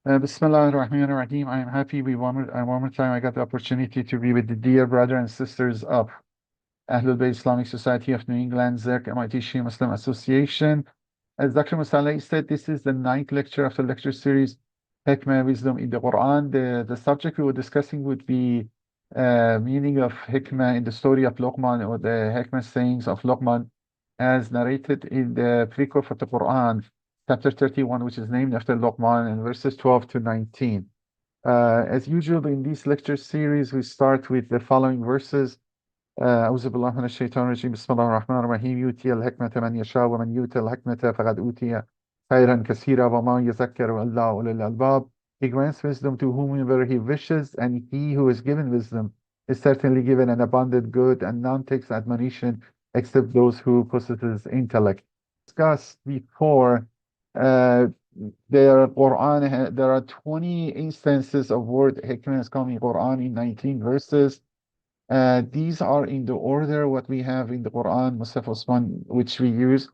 Bismillah ar-Rahman ar-Rahim. I am happy one more time I got the opportunity to be with the dear brother and sisters of Ahlul Bayt Islamic Society of New England, ZERC, MIT Shia Muslim Association. As Dr. Musaleh said, this is the ninth lecture of the lecture series, Hikmah, Wisdom in the Quran. The subject we were discussing would be meaning of Hikmah in the story of Luqman, or the Hikmah sayings of Luqman as narrated in the pericope of the Quran, chapter 31, which is named after Luqman, and verses 12 to 19. As usual in this lecture series, we start with the following verses. أعوذ بالله من الشيطان الرجيم بسم الله الرحمن الرحيم يؤتي الحكمة من يشاء ومن يؤت الحكمة فقد أوتي خيرا كثيرا وما يذكر إلا أولو الألباب. He grants wisdom to whomever he wishes, and he who is given wisdom is certainly given an abundant good, and none takes admonition except those who possesses intellect. Discussed before, there are 20 instances of word hikmah is coming in Quran in 19 verses. These are in the order what we have in the Quran, Musaf Osman, which we use.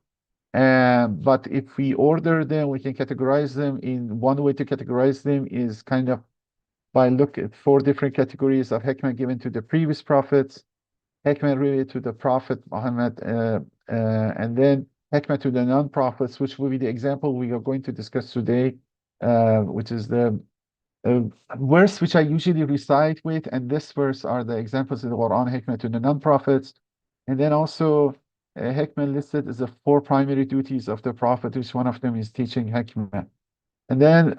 But if we order them, we can categorize them. In one way to categorize them is kind of by look at 4 different categories of hikmah given to the previous prophets, hikmah related to the Prophet Muhammad, and then hikmah to the non-prophets, which will be the example we are going to discuss today, which is the verse which I usually recite with, and this verse are the examples in the Quran, hikmah to the non-prophets. And then also hikmah listed as the 4 primary duties of the Prophet, which one of them is teaching hikmah. And then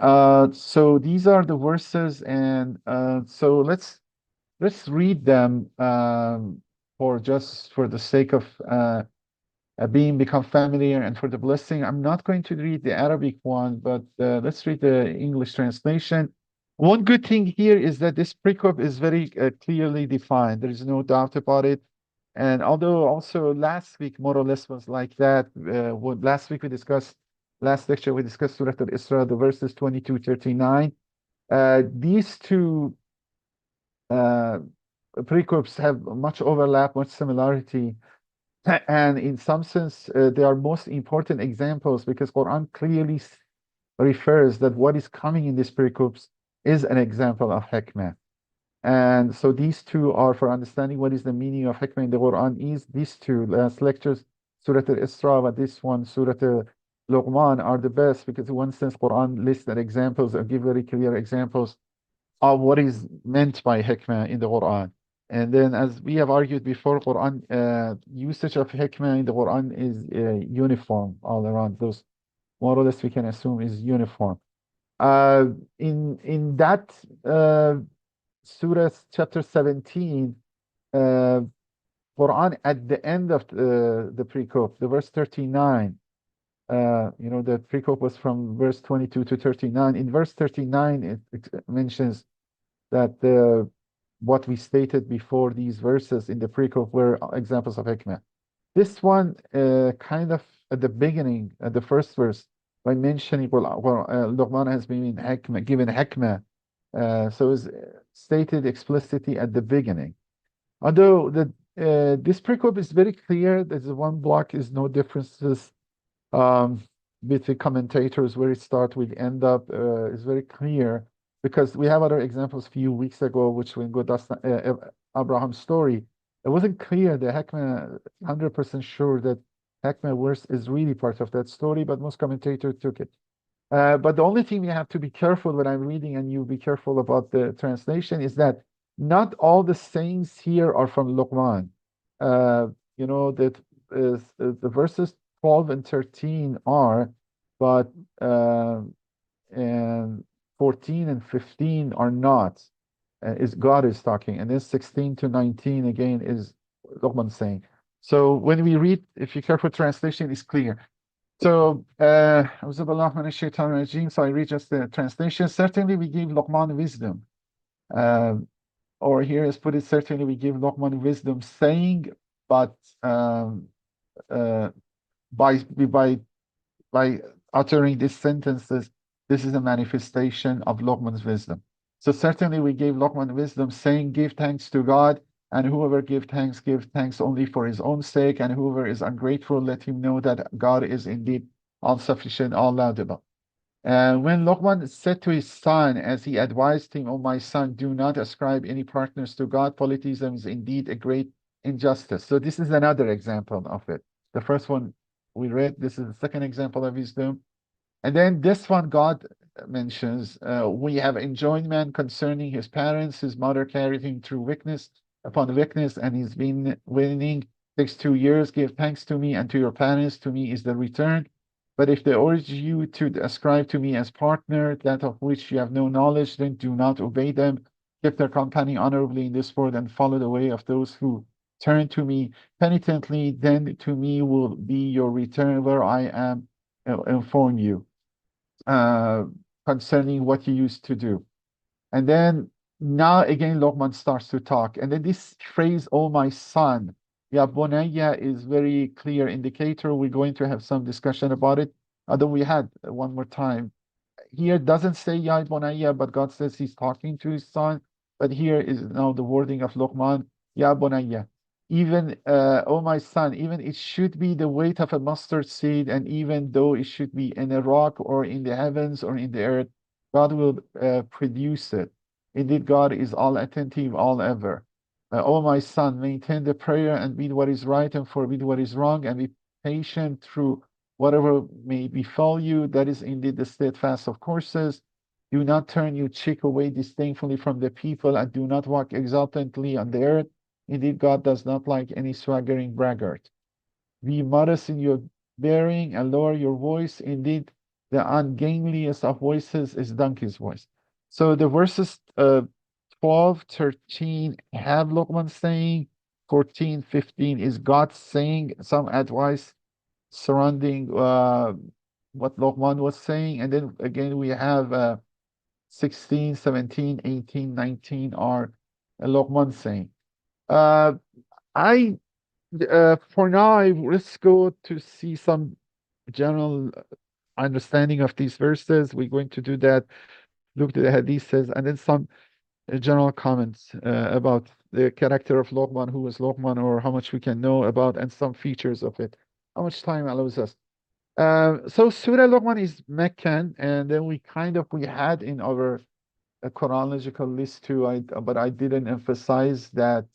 so these are the verses, and so let's read them for the sake of become familiar and for the blessing. I'm not going to read the Arabic one, but let's read the English translation. One good thing here is that this pericope is very clearly defined. There is no doubt about it. And although also last week more or less was like that, last lecture we discussed Surah Al-Isra, the verses 22-39. These two pericopes have much overlap, much similarity. And in some sense, they are most important examples because Quran clearly refers that what is coming in these pericopes is an example of hikmah. And so these two are for understanding what is the meaning of hikmah in the Quran. Is these two last lectures, Surah Al-Isra and this one, Surah Luqman, are the best because in one sense Quran lists the examples or give very clear examples of what is meant by hikmah in the Quran. And then, as we have argued before, Quran usage of hikmah in the Quran is uniform all around. Those more or less we can assume is uniform. In that Surah chapter 17, Quran at the end of the pericope, the verse 39. The pericope was from verse 22 to 39. In verse 39, it mentions that what we stated before these verses in the pericope were examples of hikmah. This one kind of at the beginning, at the first verse, by mentioning Luqman has been given hikmah, so is stated explicitly at the beginning. Although this pericope is very clear, there's one block is no differences between commentators where it start with end up is very clear. Because we have other examples a few weeks ago, which when Abraham's story, it wasn't clear the hikmah, 100% sure that hikmah verse is really part of that story, but most commentators took it. But the only thing we have to be careful when I'm reading, and you be careful about the translation, is that not all the sayings here are from Luqman. That the verses 12 and 13 are, but and 14 and 15 are not. Is God is talking, and then 16 to 19 again is Luqman saying. So when we read, if you care for translation, it's clear. So so I read just the translation. Certainly we give Luqman wisdom. Or here is put it, certainly we give Luqman wisdom saying, but by uttering these sentences, this is a manifestation of Luqman's wisdom. So certainly we gave Luqman wisdom, saying, give thanks to God, and whoever give thanks only for his own sake, and whoever is ungrateful, let him know that God is indeed all-sufficient, all-laudable. When Luqman said to his son, as he advised him, "O my son, do not ascribe any partners to God. Polytheism is indeed a great injustice." So this is another example of it. The first one we read, this is the second example of wisdom. And then this one, God mentions, we have enjoined man concerning his parents. His mother carried him through weakness upon weakness, and he's been winning. Takes 2 years. Give thanks to me and to your parents. To me is the return. But if they urge you to ascribe to me as partner that of which you have no knowledge, then do not obey them. Keep their company honorably in this world and follow the way of those who turn to me penitently. Then to me will be your return, where I am inform you uh, concerning what he used to do. And then now again, Luqman starts to talk. And then this phrase, "Oh, my son," Ya Bunayya, is very clear indicator. We're going to have some discussion about it, although we had one more time. Here doesn't say Ya Bunayya, but God says he's talking to his son. But here is now the wording of Luqman, Ya Bunayya. Even, oh my son, even it should be the weight of a mustard seed, and even though it should be in a rock or in the heavens or in the earth, God will produce it. Indeed, God is all attentive, all ever. O my son, maintain the prayer and be what is right and forbid what is wrong, and be patient through whatever may befall you. That is indeed the steadfast of courses. Do not turn your cheek away disdainfully from the people, and do not walk exultantly on the earth. Indeed, God does not like any swaggering braggart. Be modest in your bearing and lower your voice. Indeed, the ungainliest of voices is donkey's voice. So the verses 12, 13 have Luqman saying, 14, 15 is God saying some advice surrounding what Luqman was saying. And then again, we have 16, 17, 18, 19 are Luqman saying. Uh, I for now, let's go to see some general understanding of these verses. We're going to do that, look to the hadiths, and then some general comments about the character of Luqman, who is Luqman, or how much we can know about, and some features of it. How much time allows us? So Surah Luqman is Meccan, and then we had in our chronological list too, but I didn't emphasize that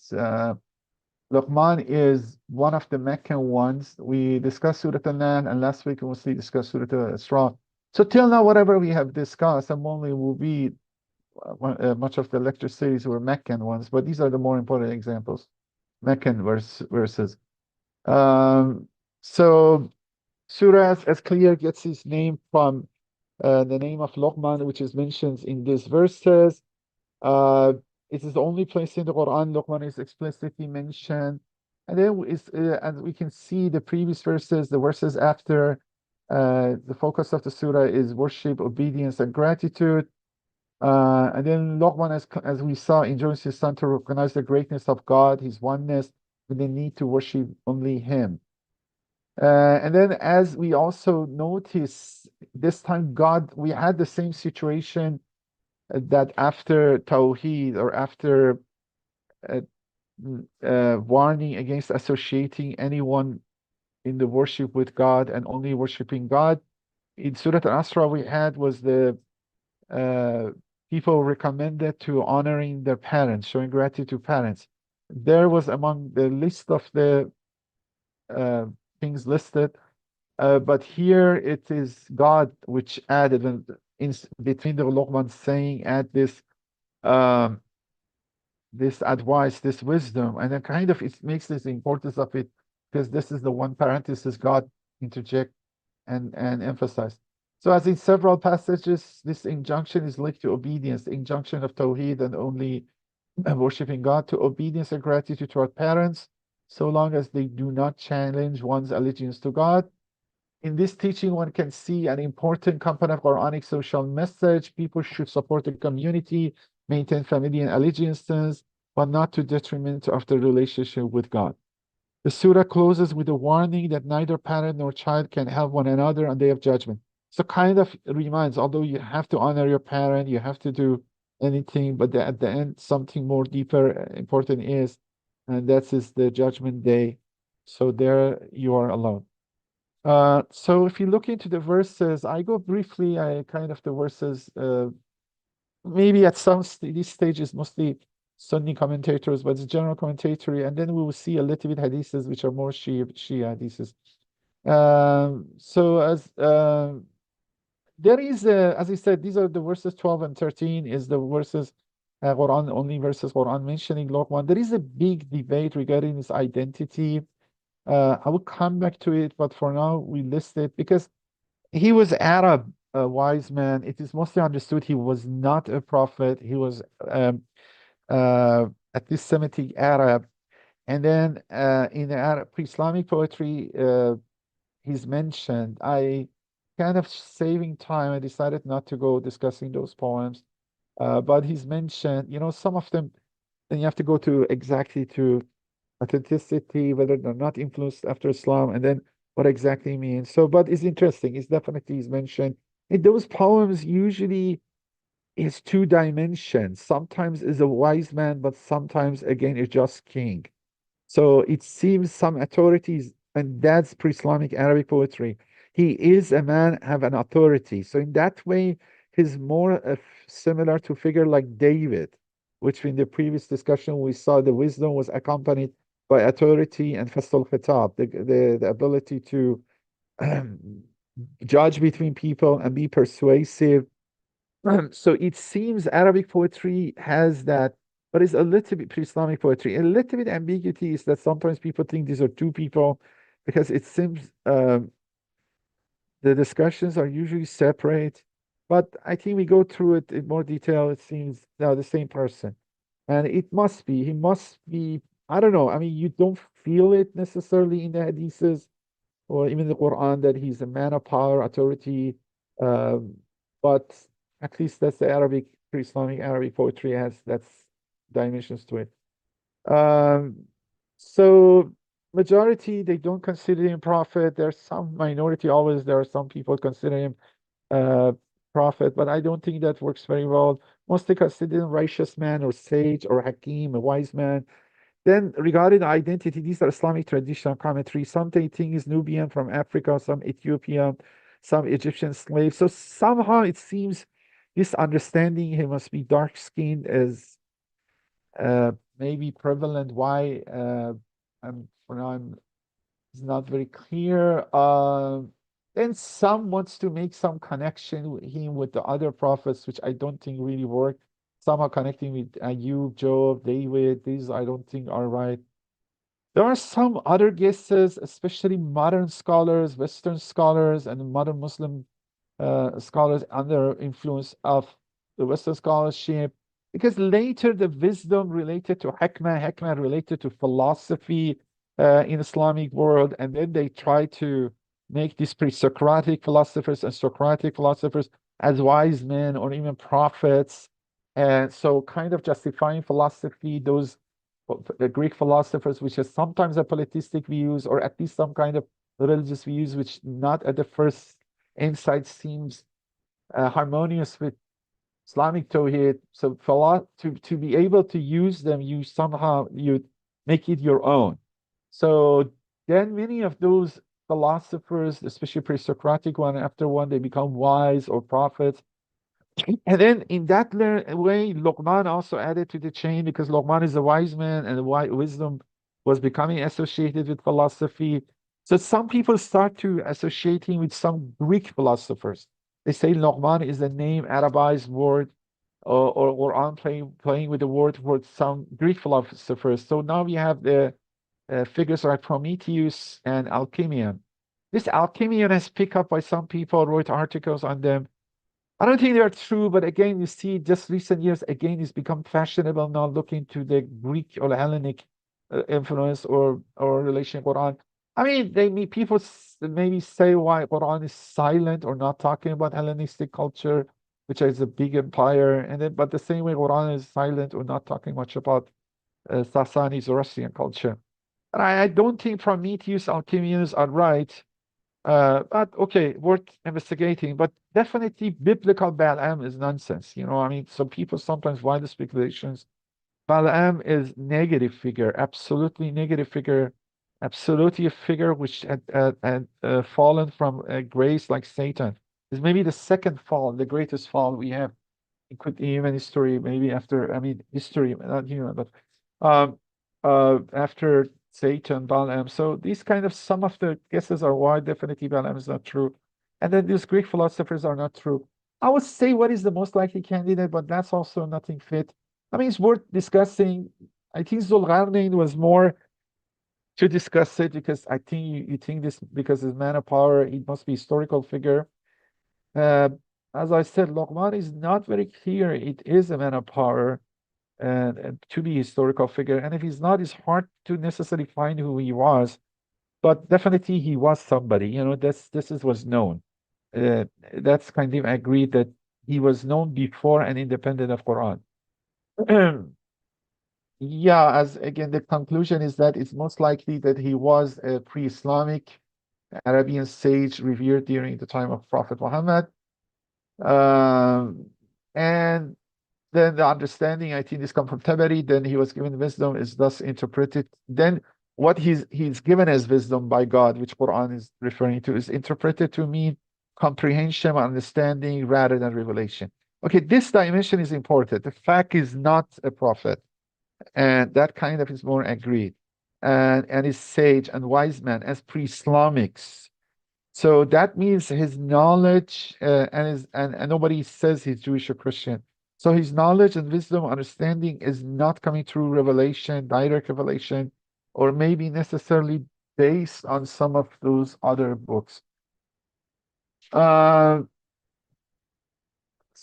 Luqman is one of the Meccan ones. We discussed Surah Al-Nan, and last week we mostly discussed Surah Al-Isra. So till now, whatever we have discussed, and only will be much of the lecture series were Meccan ones, but these are the more important examples, Meccan verses. Um, so Surah, as clear, gets its name from the name of Luqman, which is mentioned in these verses. Uh, it is the only place in the Quran Luqman is explicitly mentioned. And then as we can see the previous verses, the verses after, the focus of the surah is worship, obedience, and gratitude. And then Luqman, as we saw, enjoins his son to recognize the greatness of God, his oneness, and the need to worship only him. And then as we also notice, this time we had the same situation that after Tawheed, or after uh, warning against associating anyone in the worship with God and only worshiping God. In Surah Al-Asra we had was the people recommended to honoring their parents, showing gratitude to parents. There was among the list of the uh, things listed, but here it is God which added in between the Luqman saying, add um, this advice, this wisdom, and then kind of it makes this importance of it, because this is the one parenthesis God interject and emphasize. So as in several passages, this injunction is linked to obedience, the injunction of Tawheed and only worshiping God, to obedience and gratitude toward parents, so long as they do not challenge one's allegiance to God. In this teaching, one can see an important component of Quranic social message. People should support the community, maintain family and allegiances, but not to detriment of the relationship with God. The surah closes with a warning that neither parent nor child can help one another on the day of judgment. So kind of reminds, although you have to honor your parent, you have to do anything, but at the end, something more deeper, important is, and that is the judgment day. So there you are alone. So if you look into the verses, I go briefly, I kind of the verses, maybe at these stages, mostly Sunni commentators, but it's general commentary, and then we will see a little bit hadiths which are more Shia hadiths. So there is, as I said, these are the verses 12 and 13 is the verses, Quran, only verses Quran mentioning Luqman. There is a big debate regarding his identity. I will come back to it, but for now we list it because he was Arab, a wise man. It is mostly understood he was not a prophet. He was at least Semitic Arab. And then in the Arab pre-Islamic poetry, he's mentioned. I kind of saving time, I decided not to go discussing those poems. But he's mentioned, some of them, then you have to go to exactly to authenticity, whether they're not influenced after Islam, and then what exactly means. So, but it's interesting. It's definitely is mentioned. In those poems, usually is two dimensions. Sometimes is a wise man, but sometimes again is just king. So it seems some authorities, and that's pre-Islamic Arabic poetry. He is a man, have an authority. So in that way, he's more similar to figure like David, which in the previous discussion we saw the wisdom was accompanied by authority and fastul khitab, the ability to judge between people and be persuasive. So it seems Arabic poetry has that, but it's a little bit pre-Islamic poetry. A little bit ambiguity is that sometimes people think these are two people because it seems the discussions are usually separate. But I think we go through it in more detail. It seems now the same person. And it must be, he must be, I don't know. I mean, you don't feel it necessarily in the hadiths or even the Quran that he's a man of power, authority. Um, but at least that's the Arabic, pre-Islamic Arabic poetry has that's dimensions to it. Um, so majority they don't consider him prophet. There's some minority always. There are some people consider him uh, prophet, but I don't think that works very well. Mostly consider him righteous man or sage or hakim, a wise man. Then regarding identity, these are Islamic traditional commentary. Some they think is Nubian from Africa, some Ethiopian, some Egyptian slaves. So somehow it seems this understanding he must be dark skinned is maybe prevalent. Why? For now, it's not very clear. Then some wants to make some connection with him with the other prophets, which I don't think really work. Some are connecting with Ayub, Job, David. These I don't think are right. There are some other guesses, especially modern scholars, Western scholars, and modern Muslim scholars under influence of the Western scholarship, because later the wisdom related to Hikmah related to philosophy in Islamic world, and then they try to make these pre-Socratic philosophers and Socratic philosophers as wise men or even prophets, and so kind of justifying philosophy, those the Greek philosophers, which is sometimes a politistic views or at least some kind of religious views, which not at the first insight seems harmonious with Islamic Tawhid. So to be able to use them, you somehow you make it your own. So then many of those philosophers, especially pre-Socratic one, after one, they become wise or prophets. And then in that way, Luqman also added to the chain because Luqman is a wise man and wisdom was becoming associated with philosophy. So some people start to associate him with some Greek philosophers. They say Luqman is a name, Arabized word, or Quran playing with the word for some Greek philosophers. So now we have the figures like Prometheus and Alchemian. This Alchemian has picked up by some people, wrote articles on them. I don't think they are true, but again, you see, just recent years, again, it's become fashionable now looking to the Greek or Hellenic influence or relation Quran. I mean, people maybe say why Quran is silent or not talking about Hellenistic culture, which is a big empire, and then but the same way Quran is silent or not talking much about Sasani Zoroastrian culture. And I don't think Prometheus Alchemians are right. But okay, worth investigating. But definitely biblical Balaam is nonsense. I mean, some people sometimes wild speculations. Balaam is negative figure, absolutely negative figure. absolutely a figure which had fallen from grace like Satan. Is maybe the second fall, the greatest fall we have in human history, maybe after, I mean, history, not human, but um, after Satan, Balaam. So these kind of some of the guesses are why definitely Balaam is not true. And then these Greek philosophers are not true. I would say what is the most likely candidate, but that's also nothing fit. I mean, it's worth discussing. I think Zulqarnain was more to discuss it because I think you think this because he's man of power, he must be historical figure. Uh, as I said, Luqman is not very clear. It is a man of power and to be historical figure. And if he's not, it's hard to necessarily find who he was. But definitely he was somebody. You know, this is was known. That's kind of agreed that he was known before and independent of Quran. Yeah, as again, the conclusion is that it's most likely that he was a pre-Islamic Arabian sage revered during the time of Prophet Muhammad. Um, and then the understanding, I think this comes from Tabari, then he was given wisdom is thus interpreted. Then what he's given as wisdom by God, which Quran is referring to, is interpreted to mean comprehension, understanding rather than revelation. Okay, this dimension is important. The fact is not a prophet, and that kind of is more agreed. And is sage and wise man as pre-Islamics. So that means his knowledge and nobody says he's Jewish or Christian. So his knowledge and wisdom, understanding is not coming through revelation, direct revelation, or maybe necessarily based on some of those other books. Uh,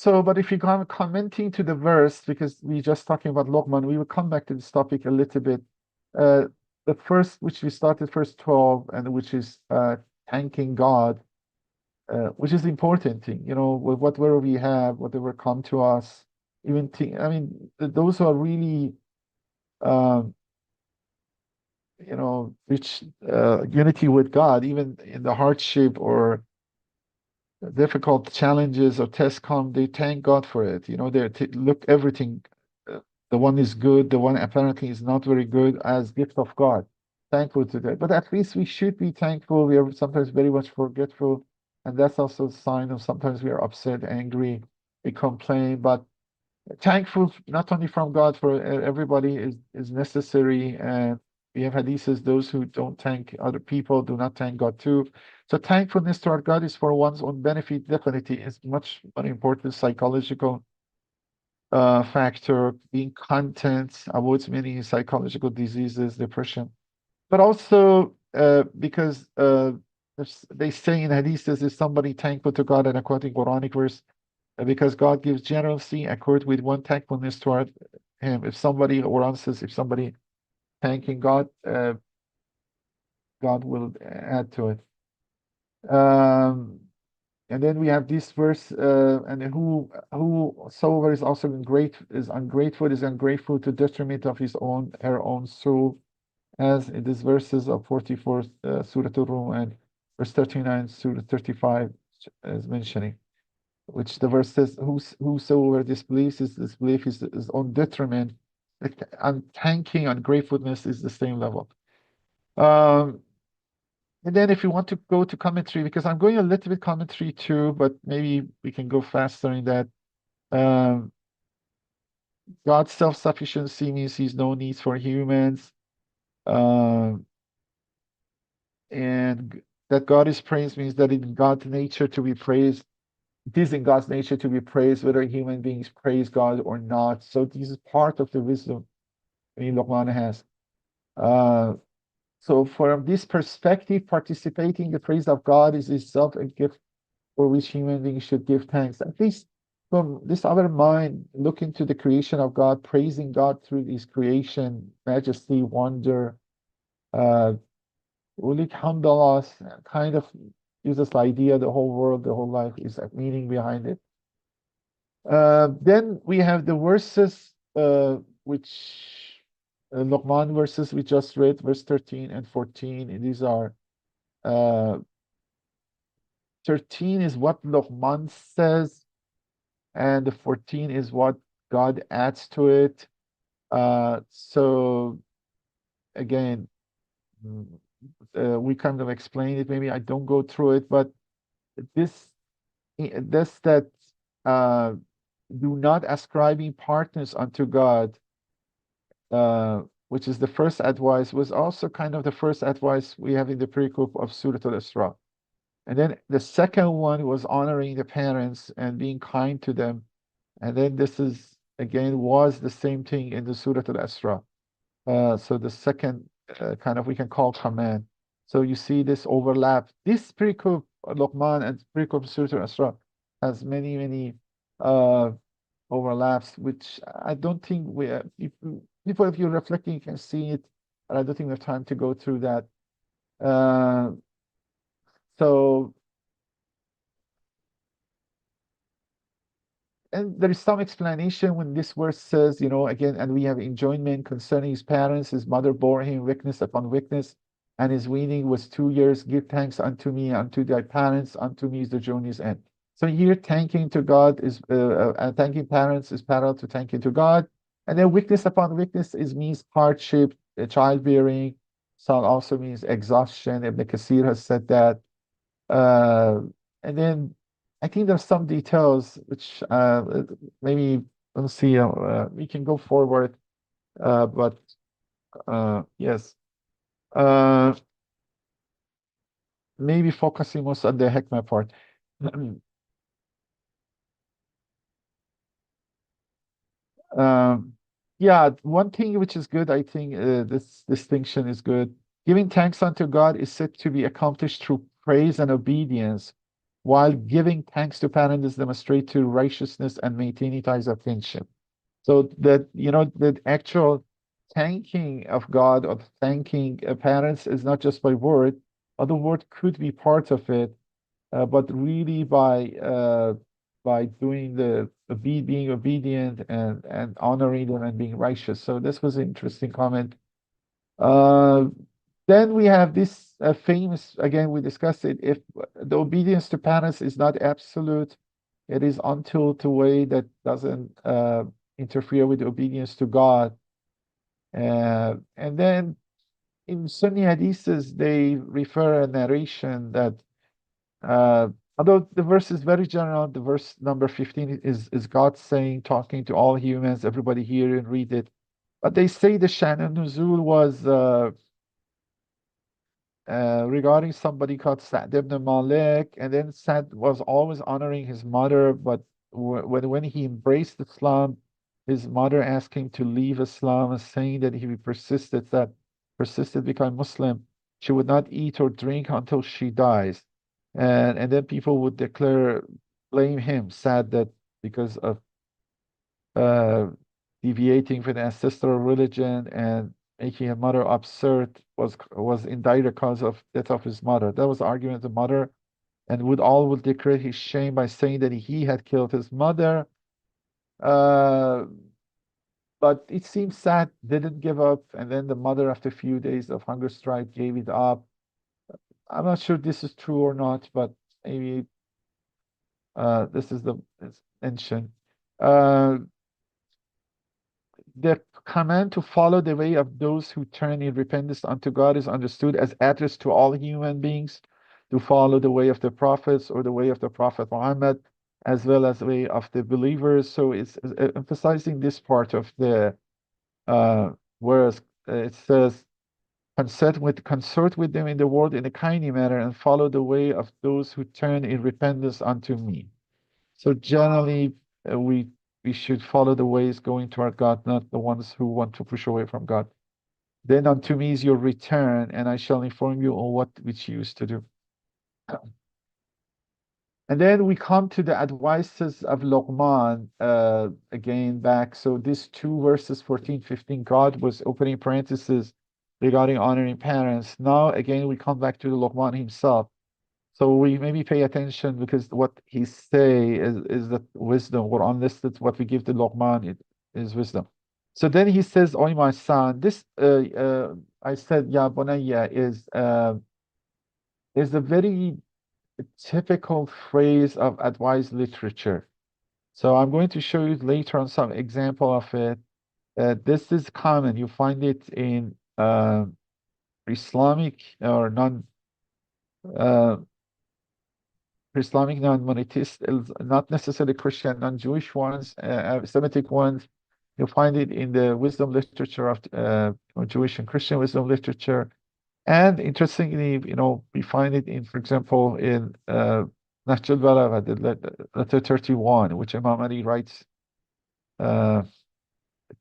but if you come commenting to the verse, because we just talking about Luqman, we will come back to this topic a little bit. Uh, the first, which we started, first 12, and which is thanking God, which is the important thing, you know, with whatever we have, whatever come to us, even I mean, those who are really, um, you know, reach unity with God, even in the hardship or difficult challenges or tests come, they thank God for it. You know, they look everything. The one is good, the one apparently is not very good, as gift of God. Thankful to that. But at least we should be thankful. We are sometimes very much forgetful, and that's also a sign of sometimes we are upset, angry, we complain. But thankful not only from God for everybody is necessary. And we have hadiths, those who don't thank other people do not thank God too. So thankfulness to our God is for one's own benefit. Definitely is much more important psychological factor. Being content avoids many psychological diseases, depression, but also because they say in hadiths, is somebody thankful to God, and according Quranic verse, because God gives generously accord with one thankfulness toward him. If somebody, or answers, if somebody thanking God, God will add to it. Um, and then we have this verse, and whosoever is also is ungrateful to detriment of his own, her own soul, as in these verses of 44 Surah Rum and verse 39 Surah 35 is mentioning, which the verse says, whosoever disbelieves his disbelief is his own detriment. And thanking and gratefulness is the same level. Um, and then if you want to go to commentary, because I'm going a little bit commentary too, but maybe we can go faster in that. Um, God's self-sufficiency means he's no needs for humans. Um, and that God is praised means that in God's nature to be praised, it is in God's nature to be praised, whether human beings praise God or not. So this is part of the wisdom Luqman has. Uh, so from this perspective, participating in the praise of God is itself a gift for which human beings should give thanks. At least from this other mind, look into the creation of God, praising God through his creation, majesty, wonder, uh, alhamdulillah, kind of uses the idea the whole world, the whole life is a meaning behind it. Then we have the verses, which Luqman verses we just read, verse 13 and 14. And these are 13 is what Luqman says, and the 14 is what God adds to it. So again, we kind of explain it. Maybe I don't go through it, but this this that uh, do not ascribing partners unto God, which is the first advice, was also kind of the first advice we have in the pericope of Surah Al-Isra. And then the second one was honoring the parents and being kind to them. And then this is again was the same thing in the Surah Al-Isra. So the second kind of we can call command. So you see this overlap. This pericope Luqman and pericope Surah Al-Isra has many uh, overlaps, which I don't think we if you're reflecting, you can see it, but I don't think we have time to go through that. Uh, so and there is some explanation when this verse says, again, and we have enjoyment concerning his parents. His mother bore him weakness upon weakness, and his weaning was 2 years. Give thanks unto me, unto thy parents, unto me is the journey's end. So here, thanking to God is, thanking parents is parallel to thanking to God. And then weakness upon weakness is means hardship, childbearing. Some also means exhaustion. Ibn Kathir has said that. Uh, and then I think there's some details which maybe let's see. We can go forward, but yes, uh, maybe focusing most on the Hikmah part. Um, yeah, one thing which is good, I think this distinction is good. Giving thanks unto God is said to be accomplished through praise and obedience, while giving thanks to parents is demonstrated to righteousness and maintaining ties of kinship. So that, the actual thanking of God or thanking parents is not just by word, although word could be part of it, but really by doing being obedient and honoring them and being righteous. So this was an interesting comment. Uh, then we have this famous, again, we discussed it. If the obedience to parents is not absolute, it is until the way that doesn't interfere with the obedience to God. And then in Sunni hadiths, they refer a narration that uh, although the verse is very general, the verse number 15 is God saying, talking to all humans, everybody hear and read it. But they say the Shan Nuzul was regarding somebody called Sa'd ibn Malik, and then Sa'd was always honoring his mother, but when he embraced Islam, his mother asked him to leave Islam, and saying that if he persisted become Muslim, she would not eat or drink until she dies. And then people would blame him, Sa'd, that because of uh, deviating from the ancestral religion and making a mother absurd was in direct cause of death of his mother. That was the argument of the mother, and would declare his shame by saying that he had killed his mother. Uh, but it seems Sad didn't give up, and then the mother, after a few days of hunger strike, gave it up. I'm not sure this is true or not, but maybe this is the mention. Uh, The command to follow the way of those who turn in repentance unto God is understood as addressed to all human beings to follow the way of the prophets or the way of the Prophet Muhammad, as well as the way of the believers. So it's emphasizing this part of the whereas it says, consort with them in the world in a kindly manner and follow the way of those who turn in repentance unto me. So generally, we should follow the ways going toward God, not the ones who want to push away from God. Then unto me is your return, and I shall inform you on what which you used to do. And then we come to the advices of Luqman, again back. So these two verses, 14, 15, God was opening parentheses regarding honoring parents. Now, again, we come back to the Luqman himself. So we maybe pay attention because what he say is that wisdom. Quran listed what we give to Luqman is wisdom. So then he says, "Oh my son, this I said, Ya bunayya is a very typical phrase of advice literature. So I'm going to show you later on some example of it. This is common. You find it in Islamic or non uh, Islamic non-monetist, not necessarily Christian, non-Jewish ones, Semitic ones. You'll find it in the wisdom literature of Jewish and Christian wisdom literature. And interestingly, we find it in, for example, in Nahj al-Balagha, the letter 31, which Imam Ali writes uh,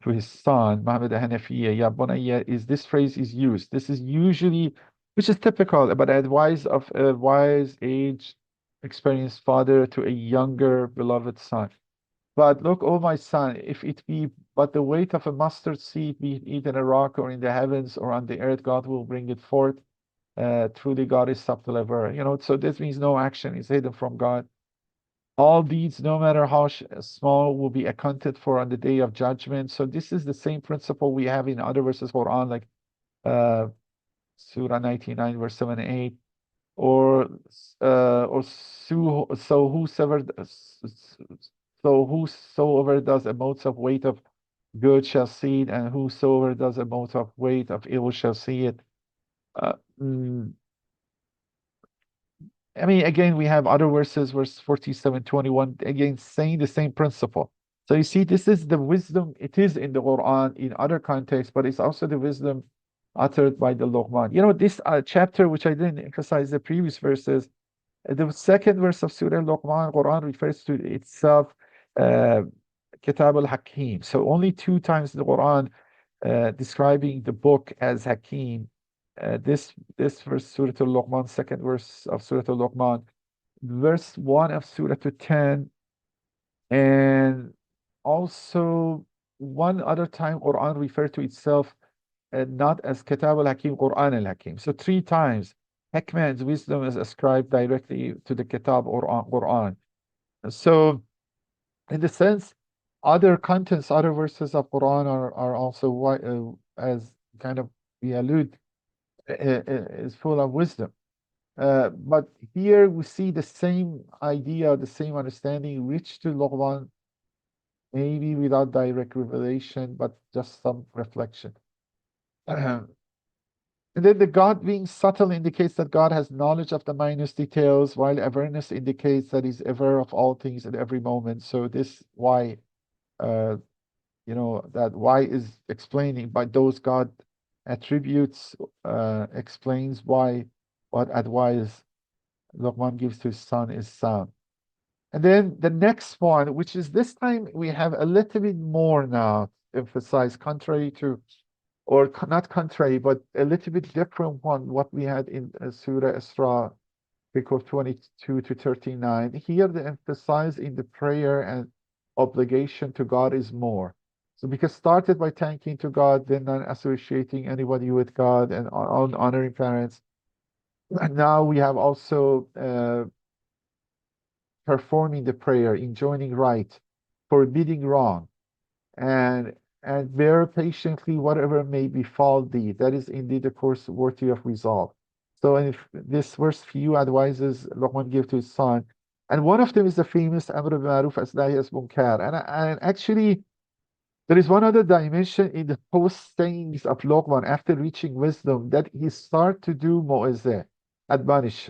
to his son, Muhammad al-Hanafiya, Ya Bunayya, this phrase is used. This is usually, which is typical, but advice of a wise age, experienced father to a younger beloved son. But look, O my son, if it be but the weight of a mustard seed, be it eaten a rock or in the heavens or on the earth, God will bring it forth. Truly, God is subtle ever. So this means no action is hidden from God. All deeds, no matter how small, will be accounted for on the day of judgment. So this is the same principle we have in other verses of Quran, like uh, Surah 99, verse 7 and 8, so whosoever does a mote of weight of good shall see it, and whosoever does a mote of weight of evil shall see it. Uh, mm, I mean, again, we have other verses, verse 47, 21, again, saying the same principle. So you see, this is the wisdom, it is in the Quran in other contexts, but it's also the wisdom uttered by the Luqman. This chapter, which I didn't emphasize the previous verses, the second verse of Surah Luqman, Quran refers to itself, uh, Kitab al-Hakim. So only two times in the Quran describing the book as Hakim. This verse, Surah Al-Luqman, second verse of Surah Al-Luqman, verse 1 of Surah 10, and also one other time Quran referred to itself not as Kitab al-Hakim, Quran al-Hakim. So three times Hikmah and wisdom is ascribed directly to the Kitab or Quran. So in the sense, other contents, other verses of Quran are also as kind of we allude is full of wisdom. But here we see the same idea, the same understanding reached to Luqman, maybe without direct revelation, but just some reflection. And then the God being subtle indicates that God has knowledge of the minute details, while awareness indicates that He's aware of all things at every moment. So this why, that why is explaining by those God attributes explains why what advice Luqman gives to his son is sound. And then the next one, which is this time we have a little bit more now emphasized, contrary to, or not contrary, but a little bit different one, what we had in Surah Isra, pericope 22 to 39. Here the emphasis in the prayer and obligation to God is more. So because started by thanking to God, then not associating anybody with God and honoring parents. And now we have also performing the prayer, enjoining right, forbidding wrong, and bear patiently whatever may befall thee. That is indeed a course worthy of resolve. So if this verse few advices Luqman give to his son, and one of them is the famous Amr bil Ma'ruf as Nahy as Munkar. And actually, there is one other dimension in the post sayings of Luqman after reaching wisdom that he start to do mu'izah, admonish.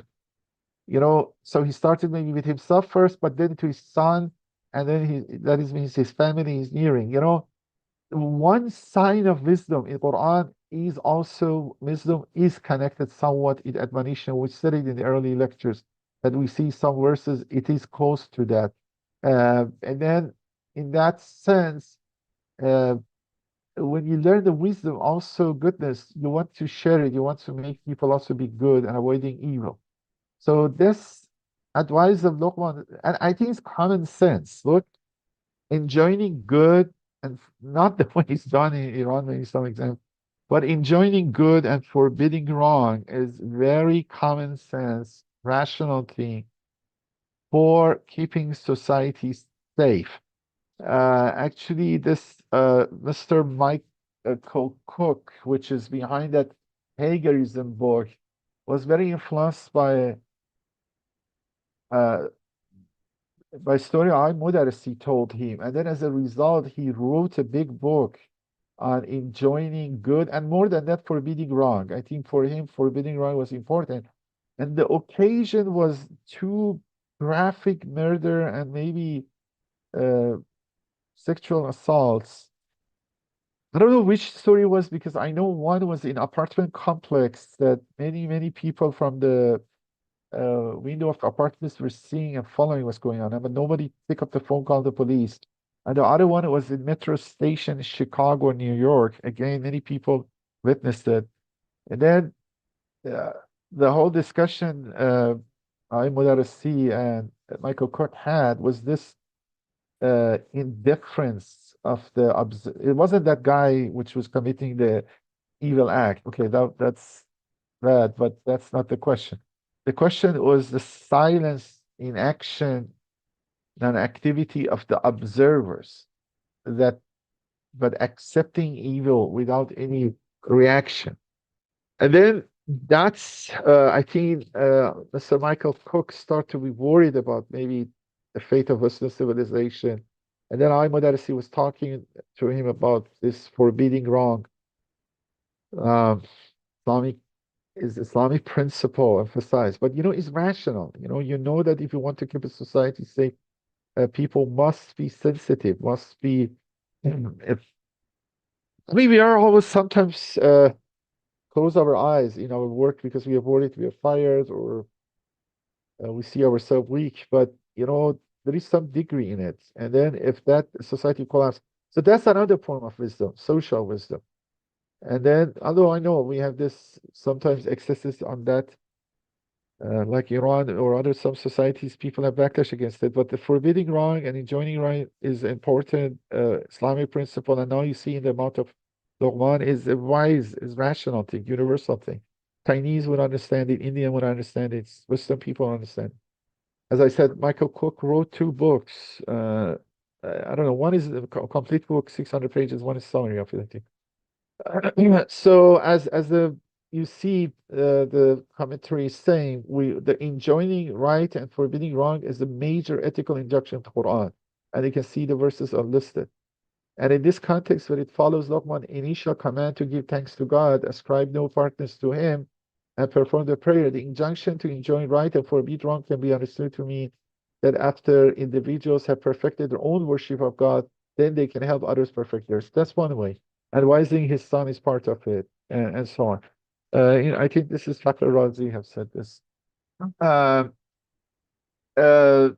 So he started maybe with himself first, but then to his son, and then that means his family is nearing. One sign of wisdom in Quran is also wisdom is connected somewhat in admonition. We studied in the early lectures that we see some verses, it is close to that. And then in that sense, uh, when you learn the wisdom, also goodness, you want to share it. You want to make people also be good and avoiding evil. So this advice of Luqman, and I think it's common sense. Look, enjoining good and not the way it's done in Iran, maybe some example, but enjoining good and forbidding wrong is very common sense, rational thing for keeping society safe. Actually, this Mr. Mike Cook, which is behind that Hagerism book, was very influenced uh, by story I Mudarsi told him, and then as a result, he wrote a big book on enjoining good, and more than that, forbidding wrong. I think for him, forbidding wrong was important. And the occasion was two graphic murder and maybe uh, sexual assaults. I don't know which story was, because I know one was in apartment complex that many people from the window of apartments were seeing and following what's going on, but nobody picked up the phone, called the police. And the other one was in metro station in Chicago, New York. Again, many people witnessed it. And then uh, the whole discussion I, Mudarrissi, and Michael Cook had was this indifference of the it wasn't that guy which was committing the evil act. Okay, that's bad, but that's not the question. The question was the silence, inaction, and activity of the observers, that but accepting evil without any reaction. And then that's I think Mr. Michael Cook started to be worried about maybe the fate of Western civilization. And then I Mudarrissi was talking to him about this forbidding wrong. Um, Islamic Islamic principle emphasized, but it's rational. You know that if you want to keep a society safe, people must be sensitive, must be. If I mean, we are always sometimes close our eyes in our work because we are worried we are fired, or we see ourselves weak. But there is some degree in it. And then if that society collapses, so that's another form of wisdom, social wisdom. And then, although I know we have this sometimes excesses on that, like Iran or other some societies, people have backlash against it. But the forbidding wrong and enjoining right is important Islamic principle. And now you see in the mouth of Luqman is a wise, is rational thing, universal thing. Chinese would understand it, Indian would understand it, Western people understand. As I said, Michael Cook wrote two books. I don't know, one is a complete book, 600 pages, one is summary of it, I think. So as the you see the commentary is saying, the enjoining right and forbidding wrong is a major ethical injunction of the Quran, and you can see the verses are listed. And in this context, when it follows Luqman initial command to give thanks to God, ascribe no partners to Him, and perform the prayer, the injunction to enjoin right and forbid wrong can be understood to mean that after individuals have perfected their own worship of God, then they can help others perfect theirs. That's one way. Advising his son is part of it, and so on. I think this is Fakhr Razi have said this. Uh, uh,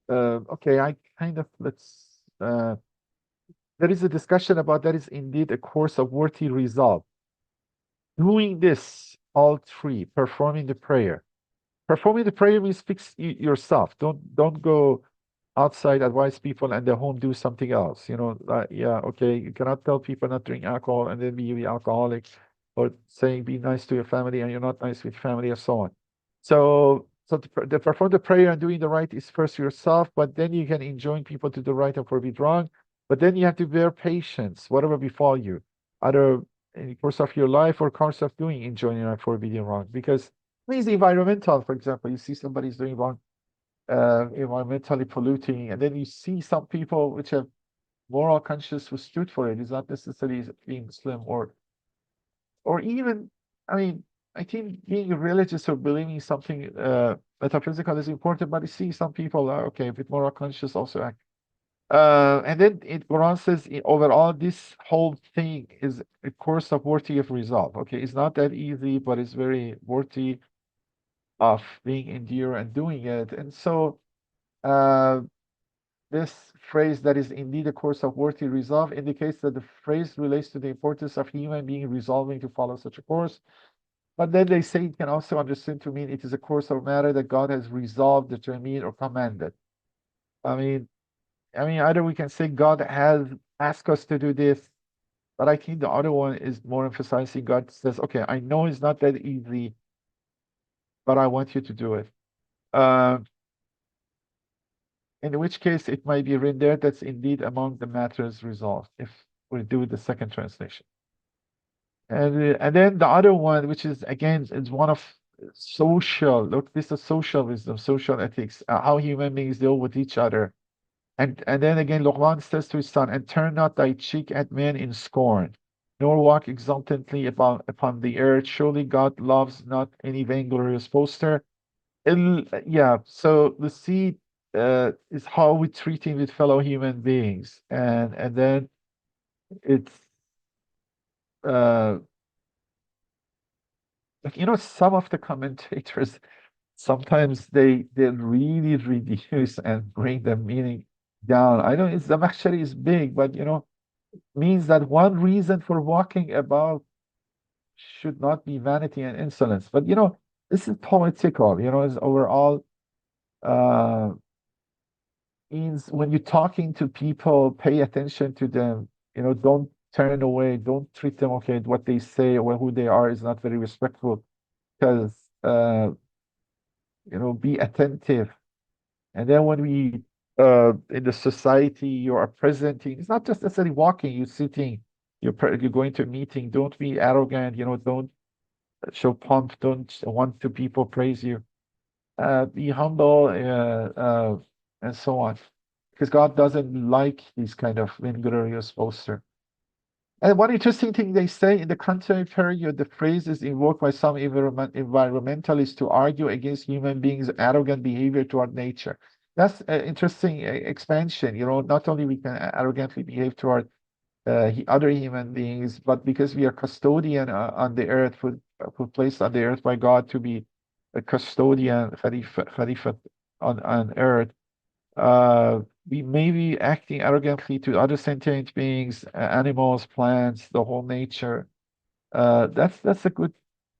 okay, I kind of let's. There is a discussion about that is indeed a course of worthy resolve. Doing this, all three, performing the prayer. Performing the prayer means fix yourself. Don't go outside, advise people, and at home do something else. Yeah, okay. You cannot tell people not to drink alcohol and then be alcoholic, or saying be nice to your family and you're not nice with family, and so on. So the perform the prayer and doing the right is first yourself, but then you can enjoin people to do right and forbid wrong. But then you have to bear patience, whatever befall you, either in the course of your life or course of doing enjoining and forbidding wrong. Because I mean, it's environmental, for example, you see somebody's doing wrong, environmentally polluting, and then you see some people which have moral conscience who stood for it. It's not necessarily being Muslim, or even, I mean, I think being religious or believing something metaphysical is important, but you see some people are okay with moral conscience also act. And then Quran says overall, this whole thing is a course of worthy of resolve. Okay, it's not that easy, but it's very worthy of being endured and doing it. And so uh, this phrase that is indeed a course of worthy resolve indicates that the phrase relates to the importance of human being resolving to follow such a course. But then they say it can also understood to mean it is a course of matter that God has resolved, determined, or commanded. I mean, either we can say God has asked us to do this, but I think the other one is more emphasizing God says, okay, I know it's not that easy, but I want you to do it. Uh, in which case it might be written there that's indeed among the matters resolved, if we do the second translation. And then the other one, which is again, is one of social. Look, this is social wisdom, social ethics, how human beings deal with each other. And then again, Luqman says to his son, and turn not thy cheek at men in scorn, nor walk exultantly upon the earth. Surely God loves not any vainglorious boaster. Yeah, so the seed is how we treating with fellow human beings, and then it's uh, like, some of the commentators sometimes they really reduce and bring the meaning down. I know it's the Zamakhshari is big, but means that one reason for walking about should not be vanity and insolence. But this is political, is overall uh means when you're talking to people, pay attention to them, don't turn away, don't treat them okay. What they say or who they are is not very respectful because be attentive. And then when we in the society you are presenting, it's not just necessarily walking, you're sitting, you're going to a meeting, don't be arrogant, don't show pomp, don't want to people praise you. Be humble, and so on. Because God doesn't like these kind of vainglorious boaster. And one interesting thing they say in the contemporary period, the phrase is invoked by some environmentalists to argue against human beings' arrogant behavior toward nature. That's an interesting expansion. Not only we can arrogantly behave toward other human beings, but because we are custodian on the earth, put placed on the earth by God to be a custodian, Khalifat on earth, we may be acting arrogantly to other sentient beings, animals, plants, the whole nature. That's a good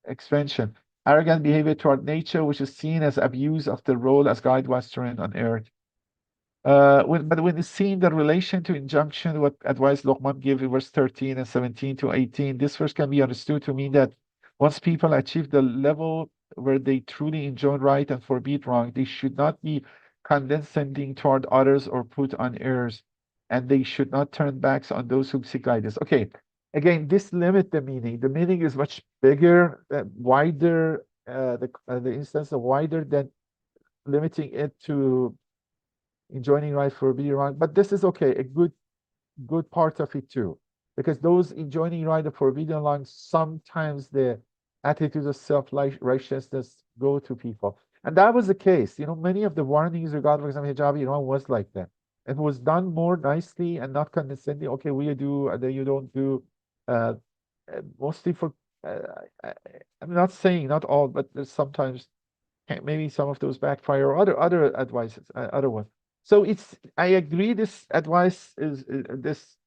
expansion. Arrogant behavior toward nature, which is seen as abuse of the role as guide master on earth. But when it's seen the relation to injunction, what advice Luqman gave in verse 13 and 17 to 18, this verse can be understood to mean that once people achieve the level where they truly enjoy right and forbid wrong, they should not be condescending toward others or put on airs, and they should not turn backs on those who seek guidance. Okay, again, this limit the meaning. The meaning is much bigger, wider. The instance of wider than limiting it to enjoining right for being wrong, but this is okay, a good part of it too, because those enjoining right and forbidden wrong, sometimes the attitudes of self-righteousness go to people, and that was the case. Many of the warnings regarding, for example, hijab, was like that. It was done more nicely and not condescending. Okay, we do, and then you don't do. Uh, Mostly for, uh, I, I'm not saying not all, but there's sometimes maybe some of those backfire or other advices, other ones. So I agree. This advice this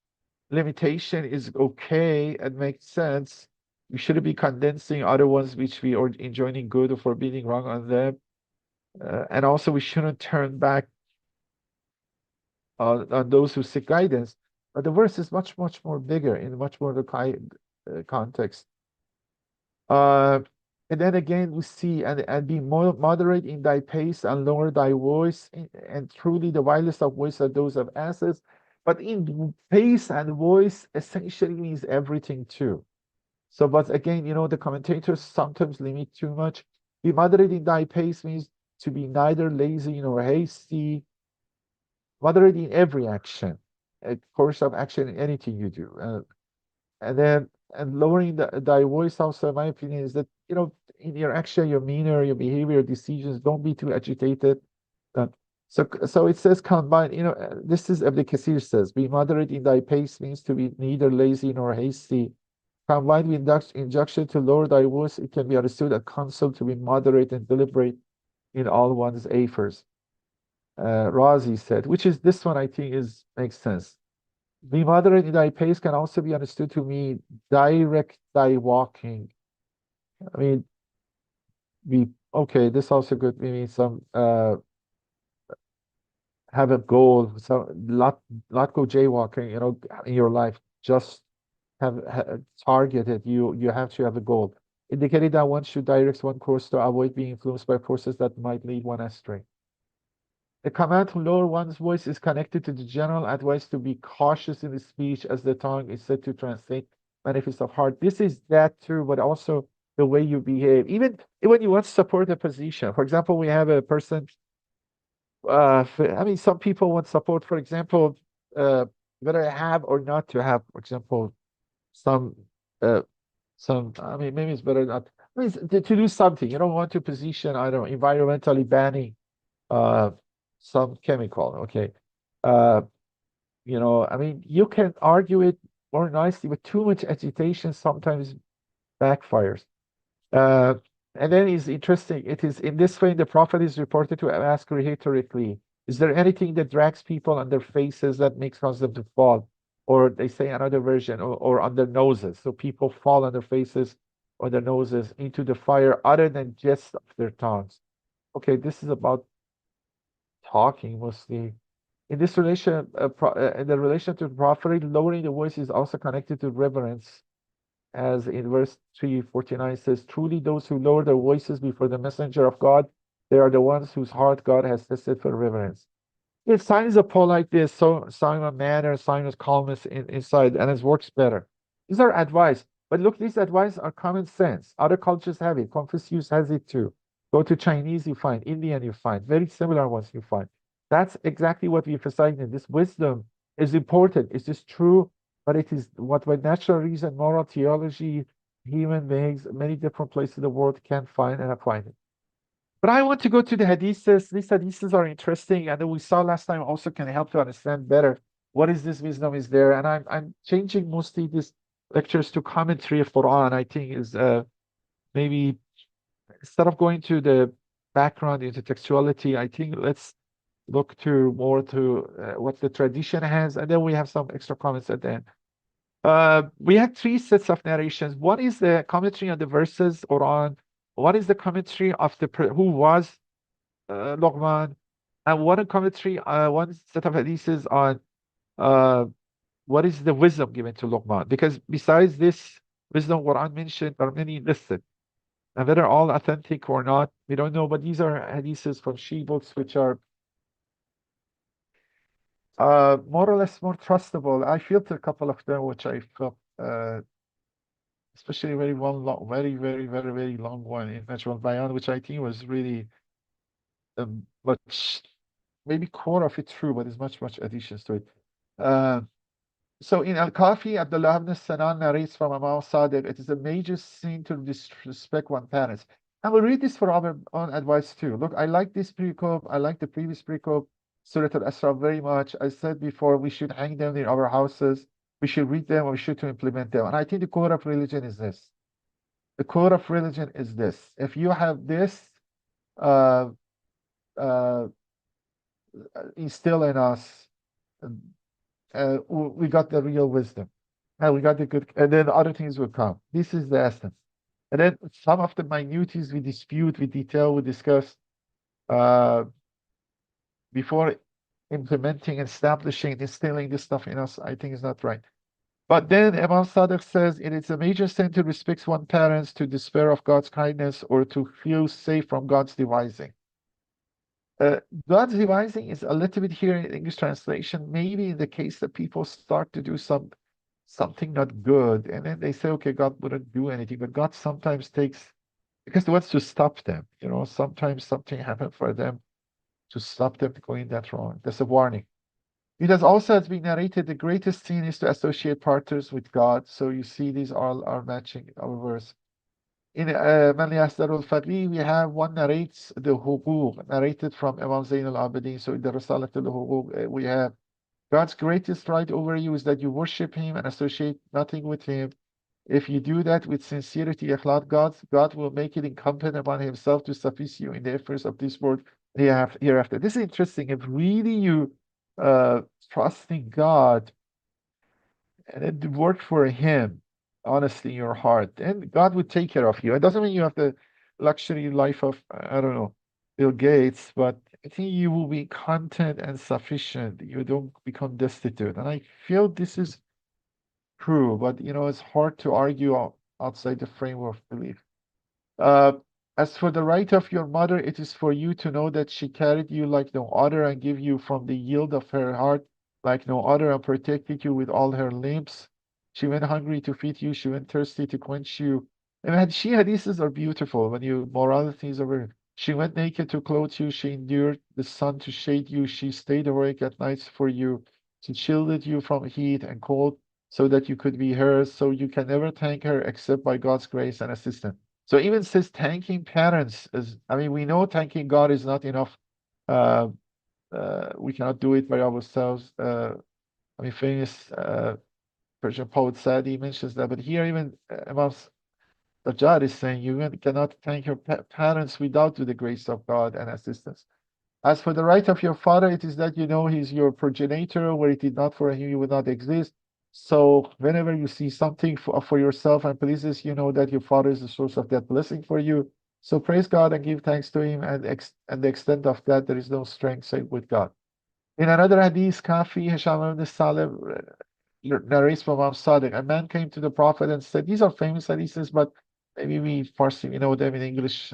limitation is okay and makes sense. We shouldn't be condensing other ones which we are enjoining good or forbidding wrong on them. And also we shouldn't turn back on those who seek guidance. But the verse is much, much more bigger in much more the context. Uh, and then again, we see, and be more moderate in thy pace and lower thy voice, and truly the vilest of voice are those of asses. But in pace and voice essentially means everything too. So, but again, the commentators sometimes limit too much. Be moderate in thy pace means to be neither lazy nor hasty, moderate in every action, a course of action in anything you do. And then lowering thy voice also, in my opinion, is that in your action, your manner, your behavior, your decisions, don't be too agitated. Uh, so it says combine, this is Ibn Kathir says, be moderate in thy pace means to be neither lazy nor hasty. Combined with injunction to lower thy voice, it can be understood a counsel to be moderate and deliberate in all one's efforts. Razi said, which is this one I think makes sense. Be moderate in thy pace can also be understood to mean direct thy walking. I mean, okay, this also could mean some have a goal, so not go jaywalking, in your life. Just have targeted. You have to have a goal. Indicating that one should direct one course to avoid being influenced by forces that might lead one astray. The command to lower one's voice is connected to the general advice to be cautious in the speech, as the tongue is said to translate manifest of heart. This is that too, but also the way you behave, even when you want to support a position. For example, we have a person, I mean, some people want support, for example, uh, whether I have or not to have, for example, some, uh, I mean, maybe it's better not, I mean, to do something. You don't want to position, I don't know, environmentally banning uh, some chemical, okay? Uh, I mean, you can argue it more nicely, but too much agitation sometimes backfires. Uh, and then it's interesting. It is in this way the prophet is reported to have asked rhetorically, is there anything that drags people on their faces that makes cause them to fall? Or they say another version, or on their noses. So people fall on their faces or their noses into the fire other than just of their tongues. Okay, this is about talking mostly. In this relation, in the relation to prophecy, lowering the voice is also connected to reverence, as in verse 349 says, truly those who lower their voices before the messenger of God, they are the ones whose heart God has tested for reverence. If signs of politeness, so sign of manner, sign of calmness inside, and it works better. These are advice. But look, these advice are common sense. Other cultures have it. Confucius has it too. Go to Chinese, you find. Indian, you find. Very similar ones you find. That's exactly what we emphasize in this. Wisdom is important. Is this true? But it is what by natural reason, moral theology, human beings, many different places in the world can find and apply it. But I want to go to the hadiths. These hadiths are interesting, and then we saw last time also can help to understand better what is this wisdom is there. And I'm changing mostly these lectures to commentary of Quran. I think is maybe instead of going to the background into textuality, I think let's look to more to what the tradition has, and then we have some extra comments at the end. We have three sets of narrations. One is the commentary on the verses Quran. One is the commentary of who was Luqman, and one commentary, one set of hadiths on uh, what is the wisdom given to Luqman. Because besides this wisdom Quran mentioned, there are many listed. And whether all authentic or not, we don't know. But these are hadiths from Shi books, which are more or less more trustable. I filtered a couple of them, which I felt, especially very one long, very long one in Najm Bayan, which I think was really much, maybe core of it true, but there's much additions to it. Uh, so in Al-Kafi, Abdullah ibn Sanan narrates from Imam Sadiq, it is a major sin to disrespect one's parents. And we'll read this for our own advice too. Look, I like this pericope. I like the previous pericope, Surah Al-Asra, very much. I said before, we should hang them in our houses. We should read them, or we should to implement them. And I think the core of religion is this. The core of religion is this. If you have this uh, uh, instill in us, we got the real wisdom. And we got the good, and then other things will come. This is the essence. And then some of the minutities we dispute, we detail, we discuss before implementing, establishing, instilling this stuff in us, I think is not right. But then Imam Sadiq says it is a major sin to respect one's parents, to despair of God's kindness, or to feel safe from God's devising. God's devising is a little bit here in English translation, maybe in the case that people start to do something not good, and then they say, okay, God wouldn't do anything, but God sometimes takes, because he wants to stop them. Sometimes something happened for them to stop them going that wrong. That's a warning. It has also has been narrated the greatest sin is to associate partners with God. So you see these all are matching our verse. In Man Yasdarul Faqih, we have one narrates the huquq, narrated from Imam Zain al-Abidin. So in the Risalat al-Huquq, we have God's greatest right over you is that you worship him and associate nothing with him. If you do that with sincerity, ikhlas, God will make it incumbent upon himself to suffice you in the affairs of this world hereafter. This is interesting. If really you trust in God and it worked for him, honestly, in your heart, and God would take care of you. It doesn't mean you have the luxury life of, I don't know, Bill Gates, but I think you will be content and sufficient. You don't become destitute. And I feel this is true, but it's hard to argue outside the framework of belief. Uh, as for the right of your mother, it is for you to know that she carried you like no other and give you from the yield of her heart like no other and protected you with all her limbs. She went hungry to feed you, she went thirsty to quench you. And she hadiths are beautiful when you moralities over. She went naked to clothe you. She endured the sun to shade you. She stayed awake at nights for you. She shielded you from heat and cold so that you could be hers. So you can never thank her except by God's grace and assistance. So even says thanking parents is, I mean, we know thanking God is not enough. Uh, we cannot do it by ourselves. I mean, famous Persian poet Sadi mentions that, but here even Imam Sajjad is saying you cannot thank your parents without the grace of God and assistance. As for the right of your father, it is that you know he's your progenitor. Were it not for him, you would not exist. So whenever you see something for yourself and pleases, you know that your father is the source of that blessing for you. So praise God and give thanks to him, and the extent of that, there is no strength save with God. In another hadith, Kafi Hisham ibn Saleh narrates from Imam Sadiq. A man came to the Prophet and said, these are famous hadiths, but maybe we Farsi, we know them in English,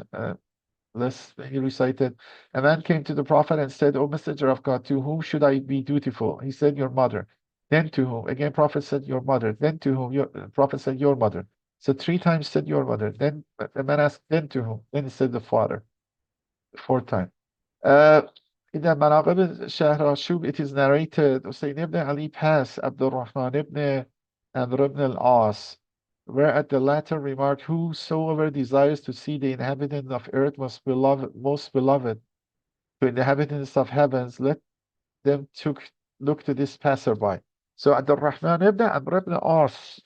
less he recited. A man came to the Prophet and said, O Messenger of God, to whom should I be dutiful? He said, your mother. Then to whom? Again, Prophet said, your mother. Then to whom? Prophet said, your mother. So three times said, your mother. Then the man asked, then to whom? Then he said, the father. The fourth time. Uh, in the Manaqib Shahrashub, it is narrated, Husayn ibn Ali passed Abdul Rahman ibn Amr ibn al-As, whereat the latter remarked, whosoever desires to see the inhabitant of earth most beloved to inhabitants of heavens, let them look to this passerby. So Abdul Rahman ibn Amr ibn al-As,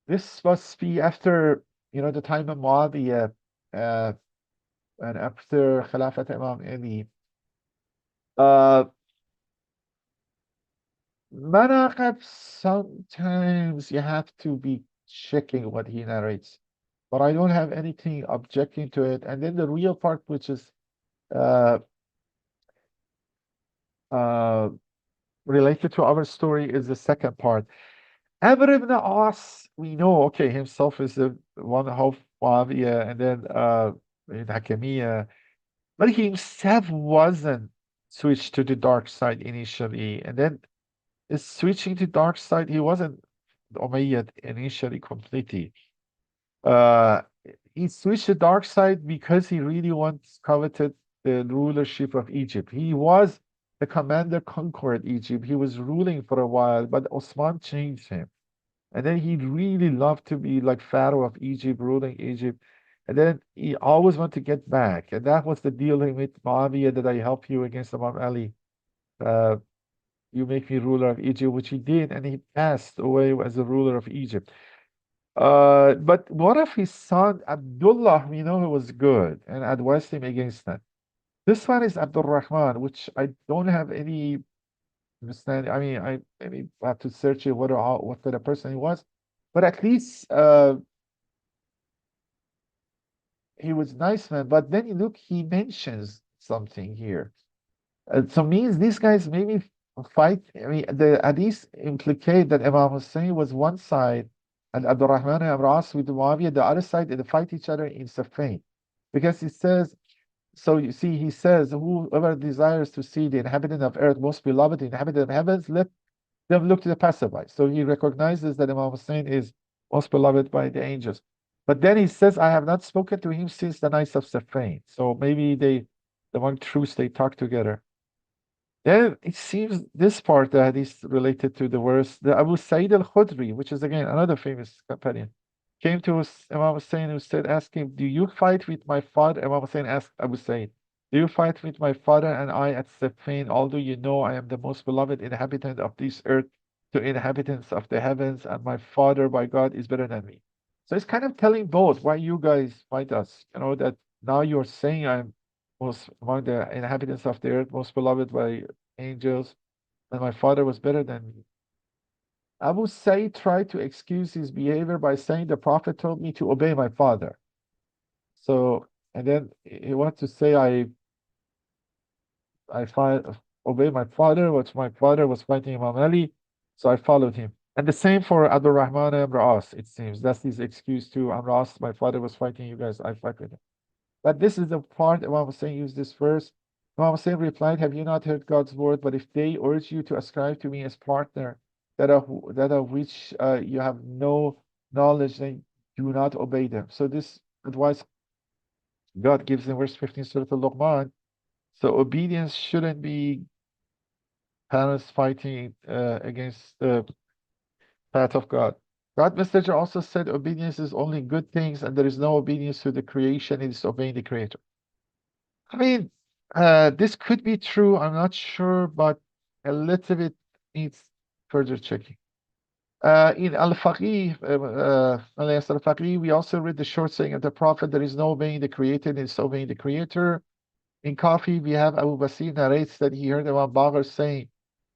this must be after, the time of Muawiyah, uh, and after Khilafat Imam Ali. Uh, Manaqib, sometimes you have to be checking what he narrates, but I don't have anything objecting to it. And then the real part, which is uh, uh, related to our story, is the second part. Amr ibn As, we know, okay, himself is the one of Muawiyah, and then in Hakimiyya, but he himself wasn't switched to the dark side initially, and then is switching to dark side. He wasn't Umayyad initially completely. Uh, he switched to dark side because he really wants coveted the rulership of Egypt. He was the commander conquered Egypt. He was ruling for a while, but Osman changed him. And then he really loved to be like Pharaoh of Egypt, ruling Egypt. And then he always wanted to get back. And that was the deal with Muawiyah that I help you against Imam Ali. Uh, you make me ruler of Egypt, which he did, and he passed away as the ruler of Egypt. But one of his son, Abdullah, we know he was good and advised him against that. This one is Abdul Rahman, which I don't have any understanding. I mean, I maybe have to search it what kind of person he was, but at least he was nice man. But then you look, he mentions something here. So means these guys maybe fight. I mean, the hadith implicate that Imam Hussein was one side and Abdurrahman and Amras with Muawiyah the other side, and they fight each other in Safain. Because he says, so you see, he says, whoever desires to see the inhabitant of earth most beloved, the inhabitant of heavens, let them look to the passerby. So he recognizes that Imam Hussein is most beloved by the angels. But then he says, I have not spoken to him since the nights of Safain. So maybe the one truce, they talk together. Then it seems this part that is related to the verse, the Abu Sa'id al-Khudri, which is again another famous companion, came to Imam Hussein who said, ask him, do you fight with my father? Imam Hussein asked Abu Sa'id, do you fight with my father and I at Siffin, although you know I am the most beloved inhabitant of this earth to inhabitants of the heavens, and my father by God is better than me. So it's kind of telling both why you guys fight us. That now you're saying I'm most among the inhabitants of the earth, most beloved by angels, and my father was better than me. Abu Sayyid tried to excuse his behavior by saying the Prophet told me to obey my father. So, and then he wanted to say I obey my father, which my father was fighting Imam Ali, so I followed him. And the same for Abdul Rahman Amr As, it seems. That's his excuse too. Amr As, my father was fighting you guys, I fight with him. But this is the part Imam Hussein used this verse. Imam Hussein replied, have you not heard God's word? But if they urge you to ascribe to me as partner, that of which you have no knowledge, then do not obey them. So this advice God gives in verse 15, Surah Al-Luqman. So obedience shouldn't be parents fighting against the path of God. God messenger also said obedience is only good things, and there is no obedience to the creation, it is obeying the creator. I mean, this could be true, I'm not sure, but a little bit needs further checking. In Al-Faqih, alias Al-Faqih, we also read the short saying of the Prophet, there is no obeying the created, it is obeying the creator. In Kafi, we have Abu Basir narrates that he heard Imam Baghr saying,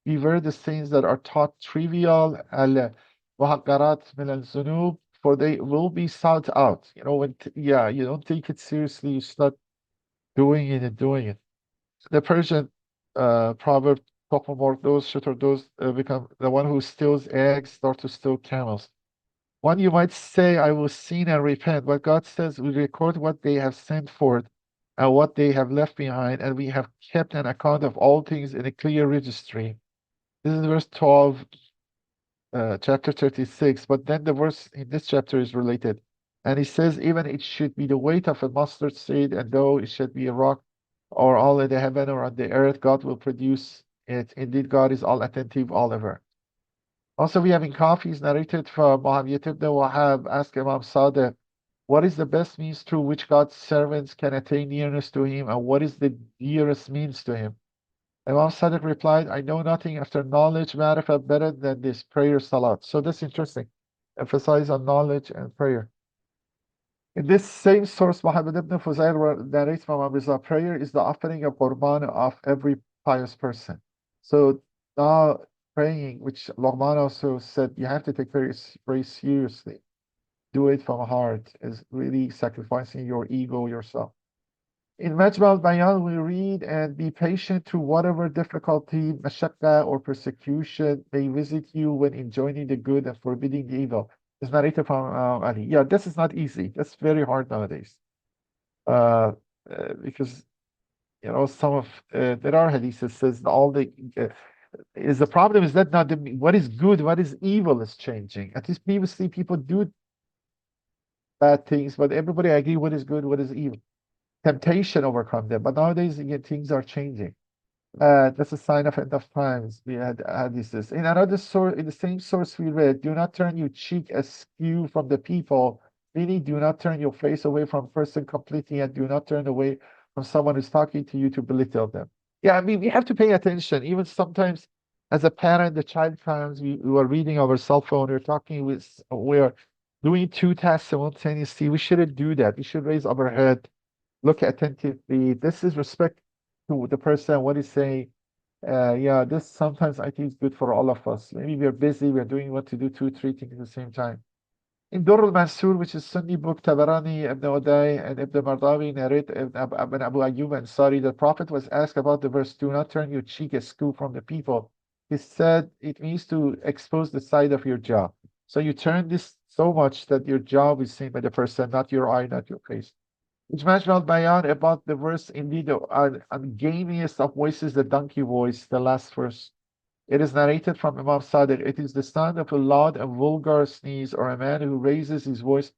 beware the things that are taught trivial, al-muhaqqarat min al-zunub, for they will be sought out. You know, yeah, you don't take it seriously, you start doing it and doing it. The Persian proverb talk about those shooter, those become the one who steals eggs, start to steal camels. One you might say, I will sin and repent, but God says we record what they have sent forth and what they have left behind, and we have kept an account of all things in a clear registry. This is verse 12, chapter 36, but then the verse in this chapter is related. And he says, even it should be the weight of a mustard seed, and though it should be a rock or all in the heaven or on the earth, God will produce it. Indeed, God is all attentive, all ever. Also, we have in Kafi's narrated from Muhammad ibn Wahab, asked Imam Sadiq, what is the best means through which God's servants can attain nearness to him, and what is the dearest means to him? Imam Sadiq replied, I know nothing after knowledge, ma'rifah, better than this prayer salat. So that's interesting. Emphasize on knowledge and prayer. In this same source, Muhammad ibn Fuzayl narrates from Abu Rizal, prayer is the offering of Qur'an of every pious person. So now praying, which Luqman also said, you have to take very seriously. Do it from heart, is really sacrificing your ego, yourself. In Majma al-Bayan, we read, and be patient to whatever difficulty, mashaqqa, or persecution may visit you when enjoining the good and forbidding the evil. It's narrated from Ali. Yeah, this is not easy. That's very hard nowadays. Because, you know, some of, there are hadiths that says all the, is the problem is that not the, what is good, what is evil is changing. At least previously people do bad things, but everybody agree what is good, what is evil. Temptation overcome them. But nowadays, again, things are changing. That's a sign of end of times. We had this. In another source, in the same source we read, do not turn your cheek askew from the people, meaning do not turn your face away from a person completely, and do not turn away from someone who's talking to you to belittle them. Yeah, I mean, we have to pay attention. Even sometimes, as a parent, the child comes, we are reading our cell phone, we're doing two tasks simultaneously. We shouldn't do that. We should raise our head, look attentively. This is respect to the person, what he's saying. Yeah, this sometimes I think is good for all of us. Maybe we're busy, we're doing what to do, two, three things at the same time. In Durr al-Mansur, which is Sunni book, Tabarani, Ibn Uday, and Ibn Mardawi narrate Ibn Abu Ayyub and Sari, the Prophet was asked about the verse, do not turn your cheek askew from the people. He said it means to expose the side of your jaw. So you turn this so much that your jaw is seen by the person, not your eye, not your face. Ijma Bayan about the verse, indeed, the ungainliest of voices, the donkey voice, the last verse. It is narrated from Imam Sadiq. It is the sound of a loud and vulgar sneeze, or a man who raises his voice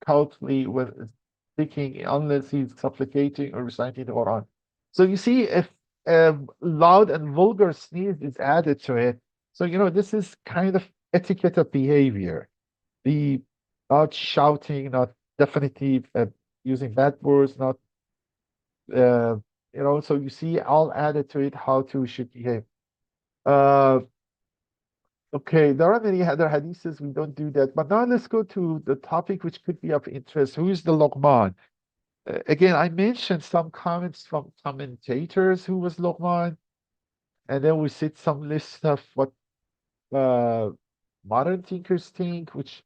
loudly when speaking, unless he's supplicating or reciting the Quran. So you see, if a loud and vulgar sneeze is added to it, so you know this is kind of etiquette of behavior. The not shouting, not definitely using bad words, not uh, you know. So you see, all added to it how to should behave. Uh, okay, there are many other hadiths. We don't do that, but now let's go to the topic which could be of interest. Who is the Luqman? Again, I mentioned some comments from commentators who was Luqman, and then we see some list of what uh, modern thinkers think, which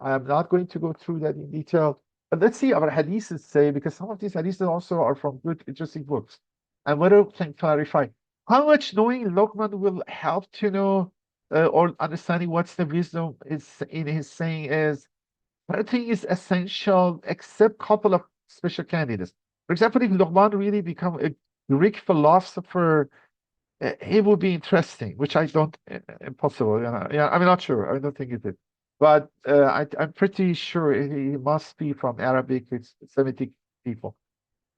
I am not going to go through that in detail. But let's see our hadiths say, because some of these hadiths also are from good, interesting books. And whether we can clarify how much knowing Luqman will help to know or understanding what's the wisdom is in his saying is, I don't think is essential, except couple of special candidates. For example, if Luqman really become a Greek philosopher, it would be interesting, which I don't, impossible. Yeah, I'm not sure. I don't think it is. but I'm pretty sure he must be from Arabic, it's Semitic people.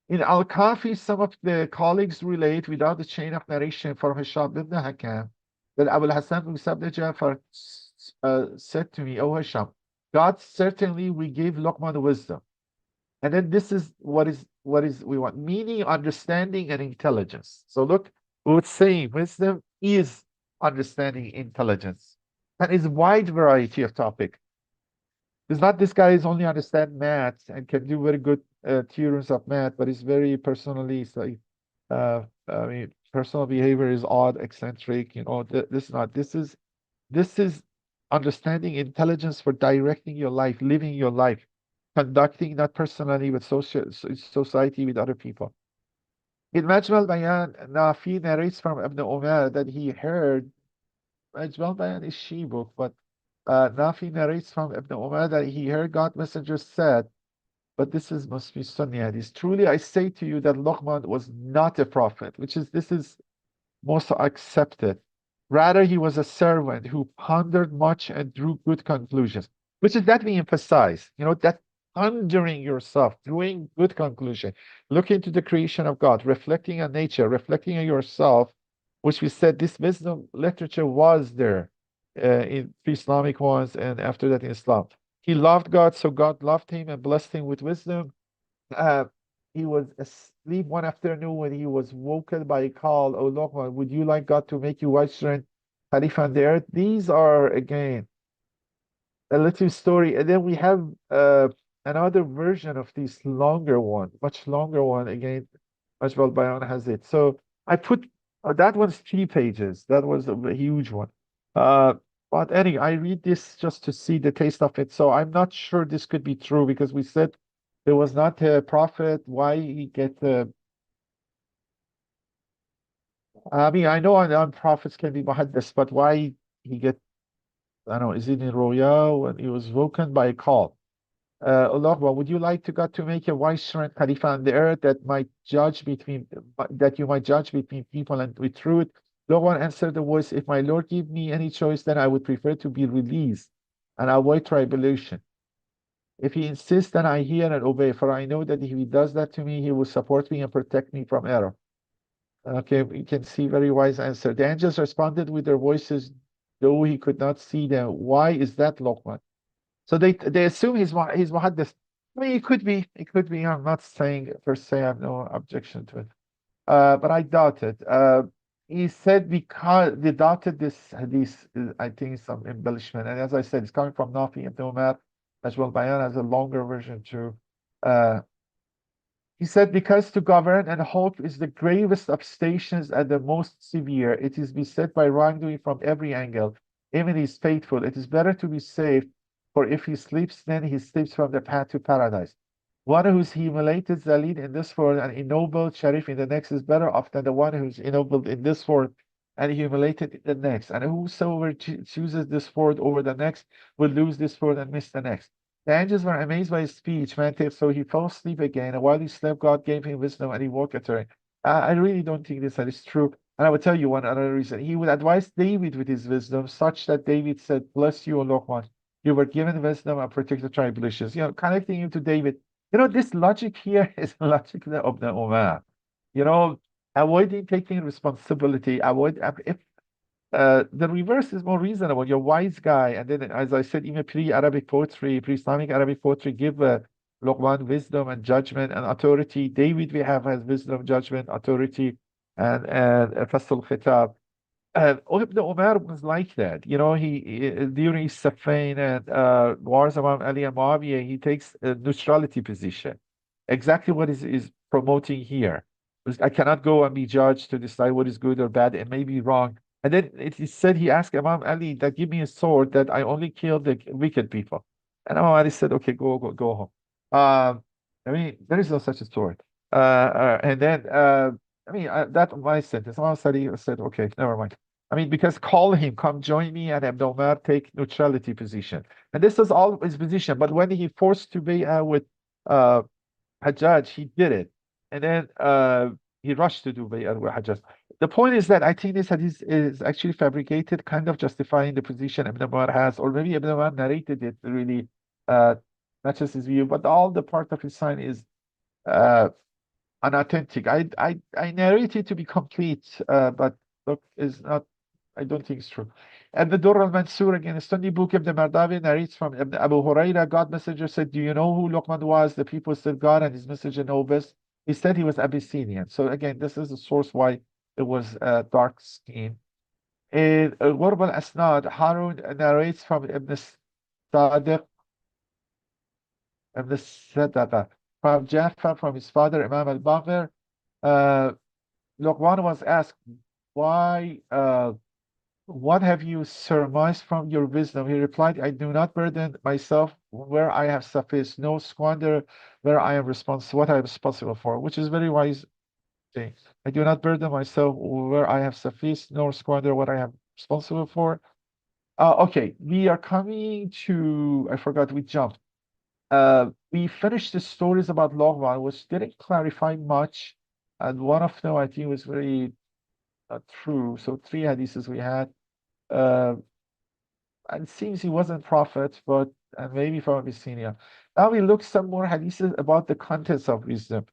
In Al-Kafi, some of the colleagues relate without the chain of narration from Hisham ibn Hakam that Abu al-Hasan Musa ibn Ja'far said to me, "O Hisham, God certainly we gave Luqman wisdom." And then this is what is we want, meaning, understanding, and intelligence. So look, we would say wisdom is understanding, intelligence, and is wide variety of topic. It's not this guy is only understand math and can do very good theorems of math, but he's very personally like I mean personal behavior is odd, eccentric, this is not this is understanding, intelligence for directing your life, living your life, conducting not personally with society with other people. In Majmal Bayan, Nafi narrates from Ibn Umar that he heard. Majmal Bayan is she book, but Nafi narrates from Ibn Umar that he heard God messenger said, but this is must be Sunni hadith. Truly, I say to you that Luqman was not a prophet, this is most accepted. Rather, he was a servant who pondered much and drew good conclusions, which is that we emphasize, that pondering yourself, drawing good conclusion, looking into the creation of God, reflecting on nature, reflecting on yourself, which we said this wisdom literature was there in pre-Islamic ones and after that in Islam. He loved God, so God loved him and blessed him with wisdom. Uh, he was asleep one afternoon when he was woken by a call, "Oh, Luqman, would you like God to make you viceroy and Khalifa on the earth?" These are, again, a little story. And then we have another version of this longer one, much longer one. Again, Ajmal Bayan has it. So I put that one's 3 pages. That was a huge one. Uh, but anyway, I read this just to see the taste of it. So I'm not sure this could be true because we said there was not a prophet. Why he get I mean, I know on prophets can be muhaddis, but why he get, I don't know, is it in Roya when he was woken by a call? Allah, well, would you like to God to make a viceroy and Khalifa on the earth that you might judge between people and with truth? Luqman answered the voice, "If my Lord give me any choice, then I would prefer to be released and avoid tribulation. If he insists, then I hear and obey, for I know that if he does that to me, he will support me and protect me from error." Okay, we can see very wise answer. The angels responded with their voices, though he could not see them. "Why is that, Luqman?" So they assume he's muhaddis. I mean, it could be. It could be. I'm not saying per se. I have no objection to it. But I doubt it. He said because they doubted this hadith. I think some embellishment. And as I said, it's coming from Nafi and Umar as well. Bayan has a longer version too. Uh, he said, because to govern and hope is the gravest of stations and the most severe. It is beset by wrongdoing from every angle. Even he is faithful. It is better to be safe, for if he sleeps, then he sleeps from the path to paradise. One who is humiliated, Zalid, in this world and ennobled, Sharif, in the next is better off than the one who is ennobled in this world and humiliated in the next. And whosoever chooses this world over the next will lose this world and miss the next. The angels were amazed by his speech, so he fell asleep again. And while he slept, God gave him wisdom and he woke at her. I really don't think this is true. And I will tell you one other reason. He would advise David with his wisdom, such that David said, "Bless you, O Luqman. You were given wisdom and protect the tribulations." Connecting him to David. This logic here is logic of the Ummah. You know, avoiding taking responsibility, if the reverse is more reasonable. You're a wise guy. And then, as I said, even pre-Arabic poetry, pre-Islamic Arabic poetry give Luqman wisdom and judgment and authority. David, we have has wisdom, judgment, authority, and Fasl Khitab. Ibn Umar was like that. During Safain and wars among Ali and Muawiyah, he takes a neutrality position. Exactly what is promoting here. Because I cannot go and be judged to decide what is good or bad. It may be wrong. And then it is said he asked Imam Ali that give me a sword that I only kill the wicked people. And Imam Ali said, "Okay, go home." I mean, there is no such a sword. And then I mean, that my sentence. Imam Ali said, "Okay, never mind." I mean, because call him, come join me, and Ibn Umar take neutrality position. And this is all his position. But when he forced to be with uh, Hajjaj, he did it. And then he rushed to do bay'at al-hajj. The point is that I think this hadith is actually fabricated, kind of justifying the position Ibn Umar has, or maybe Ibn Umar narrated it really uh, matches his view, but all the part of his sign is uh, unauthentic. I narrate it to be complete, but look, is not. I don't think it's true. And the Durr al-Mansur, again, a Sunni book, Ibn Mardawi narrates from Ibn Abu Huraira, God messenger said, do you know who Luqman was? The people said, God and his messenger know best. He said he was Abyssinian. So again, this is the source why it was dark skin. In Ghurb al-Asnad, Harun narrates from Sadiq, Ibn Sadaqa, from Jaffa, from his father, Imam al-Baqir. Luqman was asked, why what have you surmised from your wisdom? He replied, I do not burden myself where I have sufficed, no squander where I am responsible, what I am responsible for, which is very wise thing. I do not burden myself where I have sufficed, nor squander what I am responsible for. Okay, we are coming to, I forgot, we jumped. We finished the stories about Luqman, which didn't clarify much. And one of them, I think, was very true. So three hadiths we had. Uh, and it seems he wasn't prophet, but maybe from Abyssinia. Now we look some more hadiths about the contents of wisdom.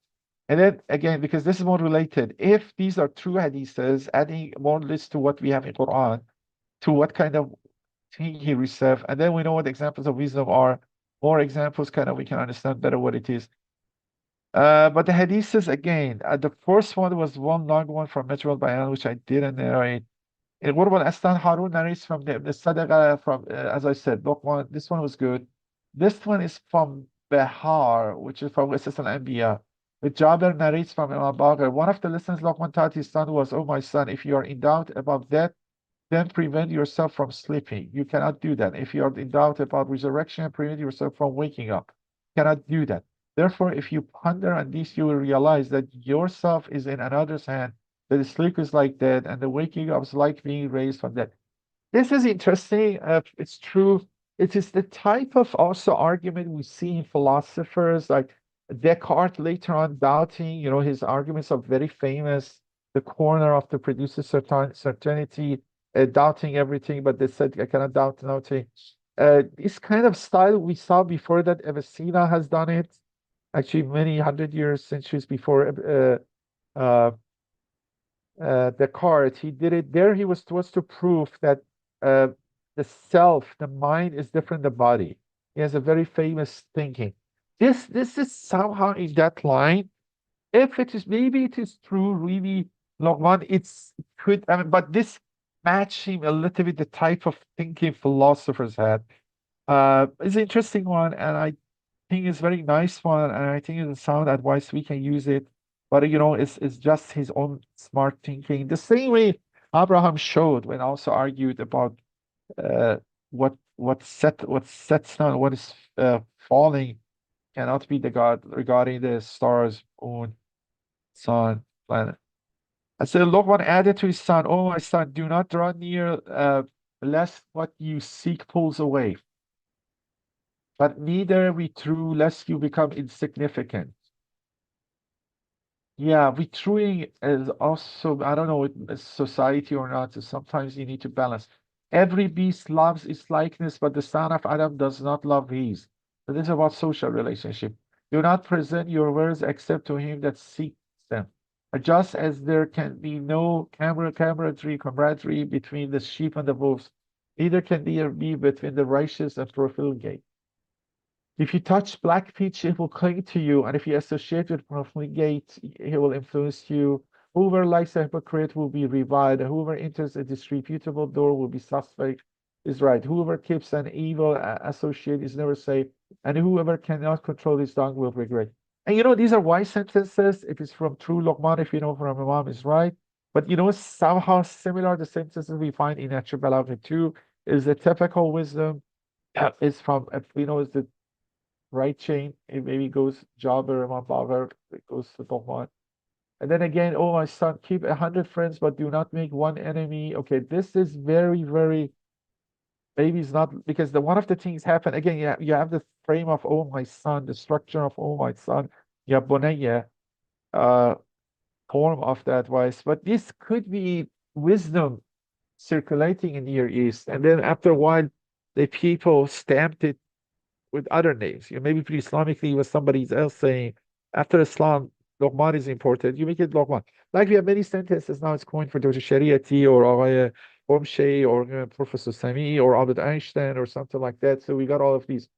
And then again, because this is more related, if these are true hadiths, adding more list to what we have in Quran, to what kind of thing he received, and then we know what examples of wisdom are. More examples, kind of, we can understand better what it is. But the hadiths again, the first one was one long one from Metro Bayan, which I didn't narrate. In Ghurb al-Astan, Harun narrates from the Sadaqa from, as I said, Luqman. This one was good. This one is from Behar, which is from Qisas al-Anbiya. The Jabir narrates from Imam Baqir. One of the lessons Luqman taught his son was, oh, my son, if you are in doubt about death, then prevent yourself from sleeping. You cannot do that. If you are in doubt about resurrection, prevent yourself from waking up. You cannot do that. Therefore, if you ponder on this, you will realize that yourself is in another's hand, that the sleep is like death, and the waking up is like being raised from death. This is interesting. It's true. It is the type of also argument we see in philosophers like Descartes later on doubting, his arguments are very famous. The corner of the produces certainty, doubting everything, but they said, I cannot doubt nothing. This kind of style we saw before that Avicenna has done it, actually many hundred years, centuries before Descartes. He did it there. He was to prove that the self, the mind is different than the body. He has a very famous thinking. This is somehow in that line. If it is, maybe it is true, really, Luqman, it's could, I mean, but this match him a little bit the type of thinking philosophers had. It's an interesting one, and I think it's a very nice one, and I think it's a sound advice we can use it. But it's just his own smart thinking. The same way Abraham showed when also argued about uh, what sets down, what is falling cannot be the God regarding the stars, moon, sun, planet. I said, Luqman added to his son, oh, my son, do not draw near, lest what you seek pulls away. But neither withdrew, lest you become insignificant. Yeah, withdrawing is also, I don't know, it's society or not, so sometimes you need to balance. Every beast loves its likeness, but the son of Adam does not love his. So this is about social relationship. Do not present your words except to him that seeks them. Just as there can be no camaraderie between the sheep and the wolves, neither can there be between the righteous and profligate. If you touch black peach, it will cling to you, and if you associate with profligate, he will influence you. Whoever likes a hypocrite will be reviled, and whoever enters a disreputable door will be suspect. Is right. Whoever keeps an evil associate is never safe, and whoever cannot control his tongue will regret. And these are wise sentences. If it's from true Luqman, if from Imam, is right. But somehow similar the sentences we find in Nahj al-Balagha too is the typical wisdom. Is from is the right chain. It maybe goes Jabir, Imam Baqir, it goes to Luqman. And then again, oh my son, keep 100 friends, but do not make one enemy. Okay, this is very, very, maybe it's not, because one of the things happen, again, you have the frame of, oh my son, the structure of, oh my son, ya bunayya. form of the advice, but this could be wisdom circulating in Near East, and then after a while, the people stamped it with other names. You maybe pre-Islamically was somebody else saying after Islam, Luqman is important. You make it Luqman. Like we have many sentences now. It's coined for Dr. Shariati or Omshay or Professor Sami or Albert Einstein or something like that. So we got all of these.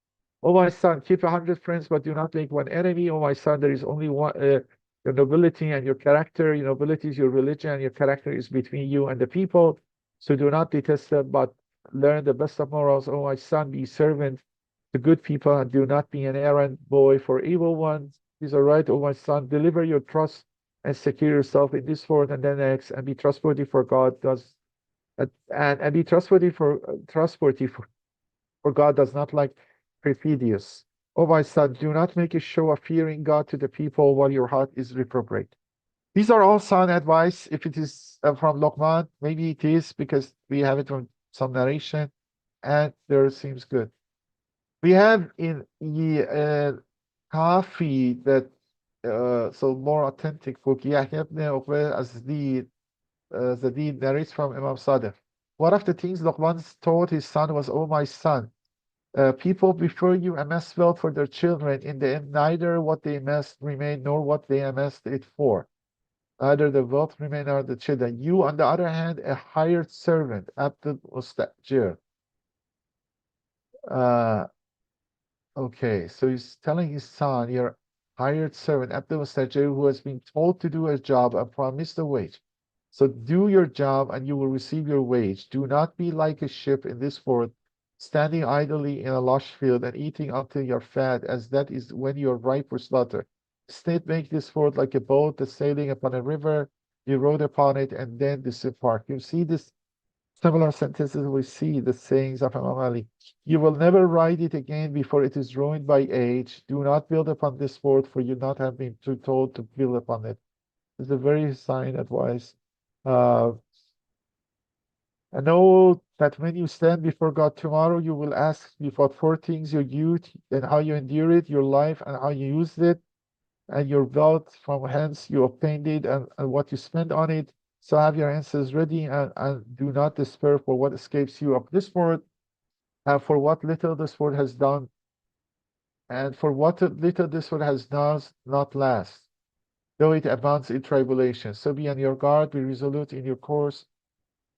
Oh my son, keep 100 friends, but do not make one enemy. Oh my son, there is only one. Your nobility and your character. Your nobility is your religion, and your character is between you and the people. So do not detest them, but learn the best of morals. Oh my son, be servant to good people and do not be an errand boy for evil ones. These are right, oh my son, deliver your trust and secure yourself in this world and the next, and be trustworthy for God does and be trustworthy for God does not like perfidious. Oh my son, do not make a show of fearing God to the people while your heart is reprobate. These are all sound advice. If it is from Luqman, maybe it is because we have it from some narration, and there seems good. We have in the Kafi that so more authentic book, Yahya ibn Uqba Zadid narrates from Imam Sadiq. One of the things Luqman told his son was, "Oh my son, people before you amassed wealth for their children. In the end, neither what they amassed remained nor what they amassed it for. Neither the wealth remained nor the children. You, on the other hand, a hired servant, Abdul Mustajir." Uh, Okay, so he's telling his son, your hired servant, Abdul Mustajir, who has been told to do a job and promised a wage. So do your job and you will receive your wage. Do not be like a ship in this world, standing idly in a lush field and eating until you're fat, as that is when you're ripe for slaughter. Instead, make this world like a boat that's sailing upon a river. You rode upon it and then disembark. You see this similar sentences we see the sayings of Imam Ali. You will never ride it again before it is ruined by age. Do not build upon this world, for you not have been too told to build upon it. It's a very sound advice. Uh, I know that when you stand before God tomorrow, you will ask me for four things: your youth and how you endure it, your life and how you used it, and your wealth from whence you obtained it, and what you spent on it. So have your answers ready and do not despair for what escapes you of this world, and for what little this world has done, and for what little this world has does not last, though it abounds in tribulation. So be on your guard, be resolute in your course,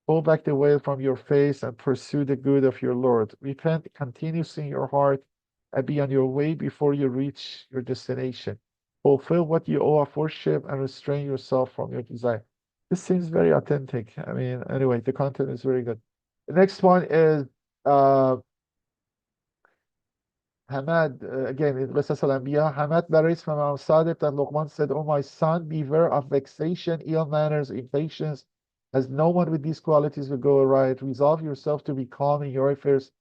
pull back the veil from your face, and pursue the good of your Lord. Repent continuously in your heart, and be on your way before you reach your destination. Fulfill what you owe of worship and restrain yourself from your desire. This seems very authentic. I mean, anyway, the content is very good. The next one is Hamad, again, in Qisas al-Anbiya, Hamad narrates from Imam Sadiq that Luqman said, "Oh my son, beware of vexation, ill manners, impatience, as no one with these qualities will go aright. Resolve yourself to be calm in your affairs,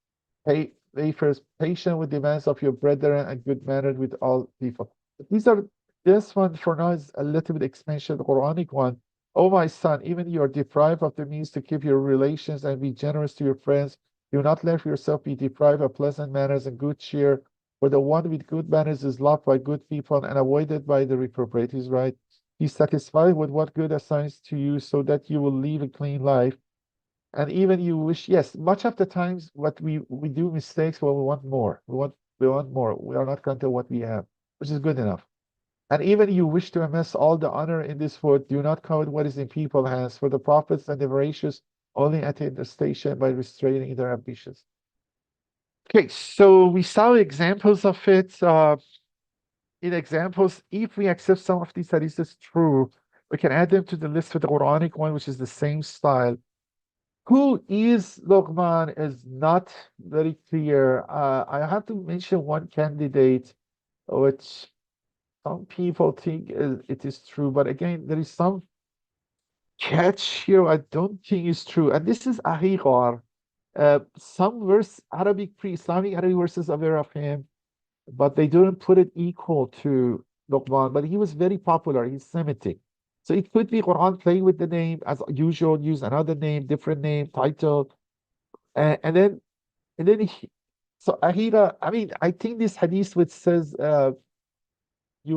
patient with demands of your brethren, and good mannered with all people." These are, this one for now is a little bit expansion, the Quranic one. "Oh my son, even you are deprived of the means to keep your relations and be generous to your friends. Do not let yourself be deprived of pleasant manners and good cheer, for the one with good manners is loved by good people and avoided by the reprobate." He's right. Be satisfied with what good assigns to you so that you will live a clean life. And even you wish, yes, much of the times what we do mistakes, well, we want more. We want more. We are not content what we have, which is good enough. And even you wish to amass all the honor in this world, do not covet what is in people's hands, for the prophets and the veracious only attain the station by restraining their ambitions. Okay, so we saw examples of it. In examples, if we accept some of these hadiths as true, we can add them to the list for the Quranic one, which is the same style. Who is Luqman is not very clear. I have to mention one candidate, which some people think it is true, but again, there is some catch here I don't think is true. And this is Ahiqar. Some Arabic pre-Islamic Arabic verses are aware of him, but they didn't put it equal to Luqman. But he was very popular. He's Semitic. So it could be Quran playing with the name as usual, use another name, different name, title, and then so Ahira. I mean, I think this hadith which says we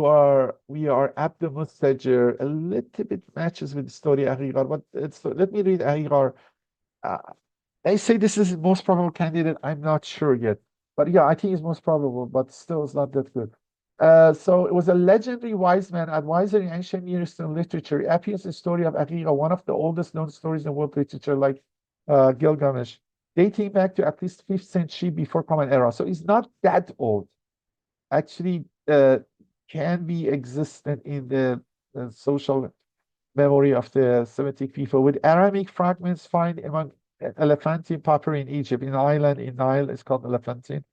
are Abdul Mustajir, a little bit matches with the story Ahigar, but let me read Ahigar. Uh, I say this is the most probable candidate. I'm not sure yet. But yeah, I think it's most probable, but still it's not that good. So it was a legendary wise man, advisor in ancient Near Eastern literature. It appears in the story of Aqiqah, one of the oldest known stories in world literature, like Gilgamesh, dating back to at least 5th century before Common Era. So it's not that old. Actually, can be existent in the social memory of the Semitic people, with Aramaic fragments found among Elephantine pottery in Egypt, in an island in Nile, it's called Elephantine.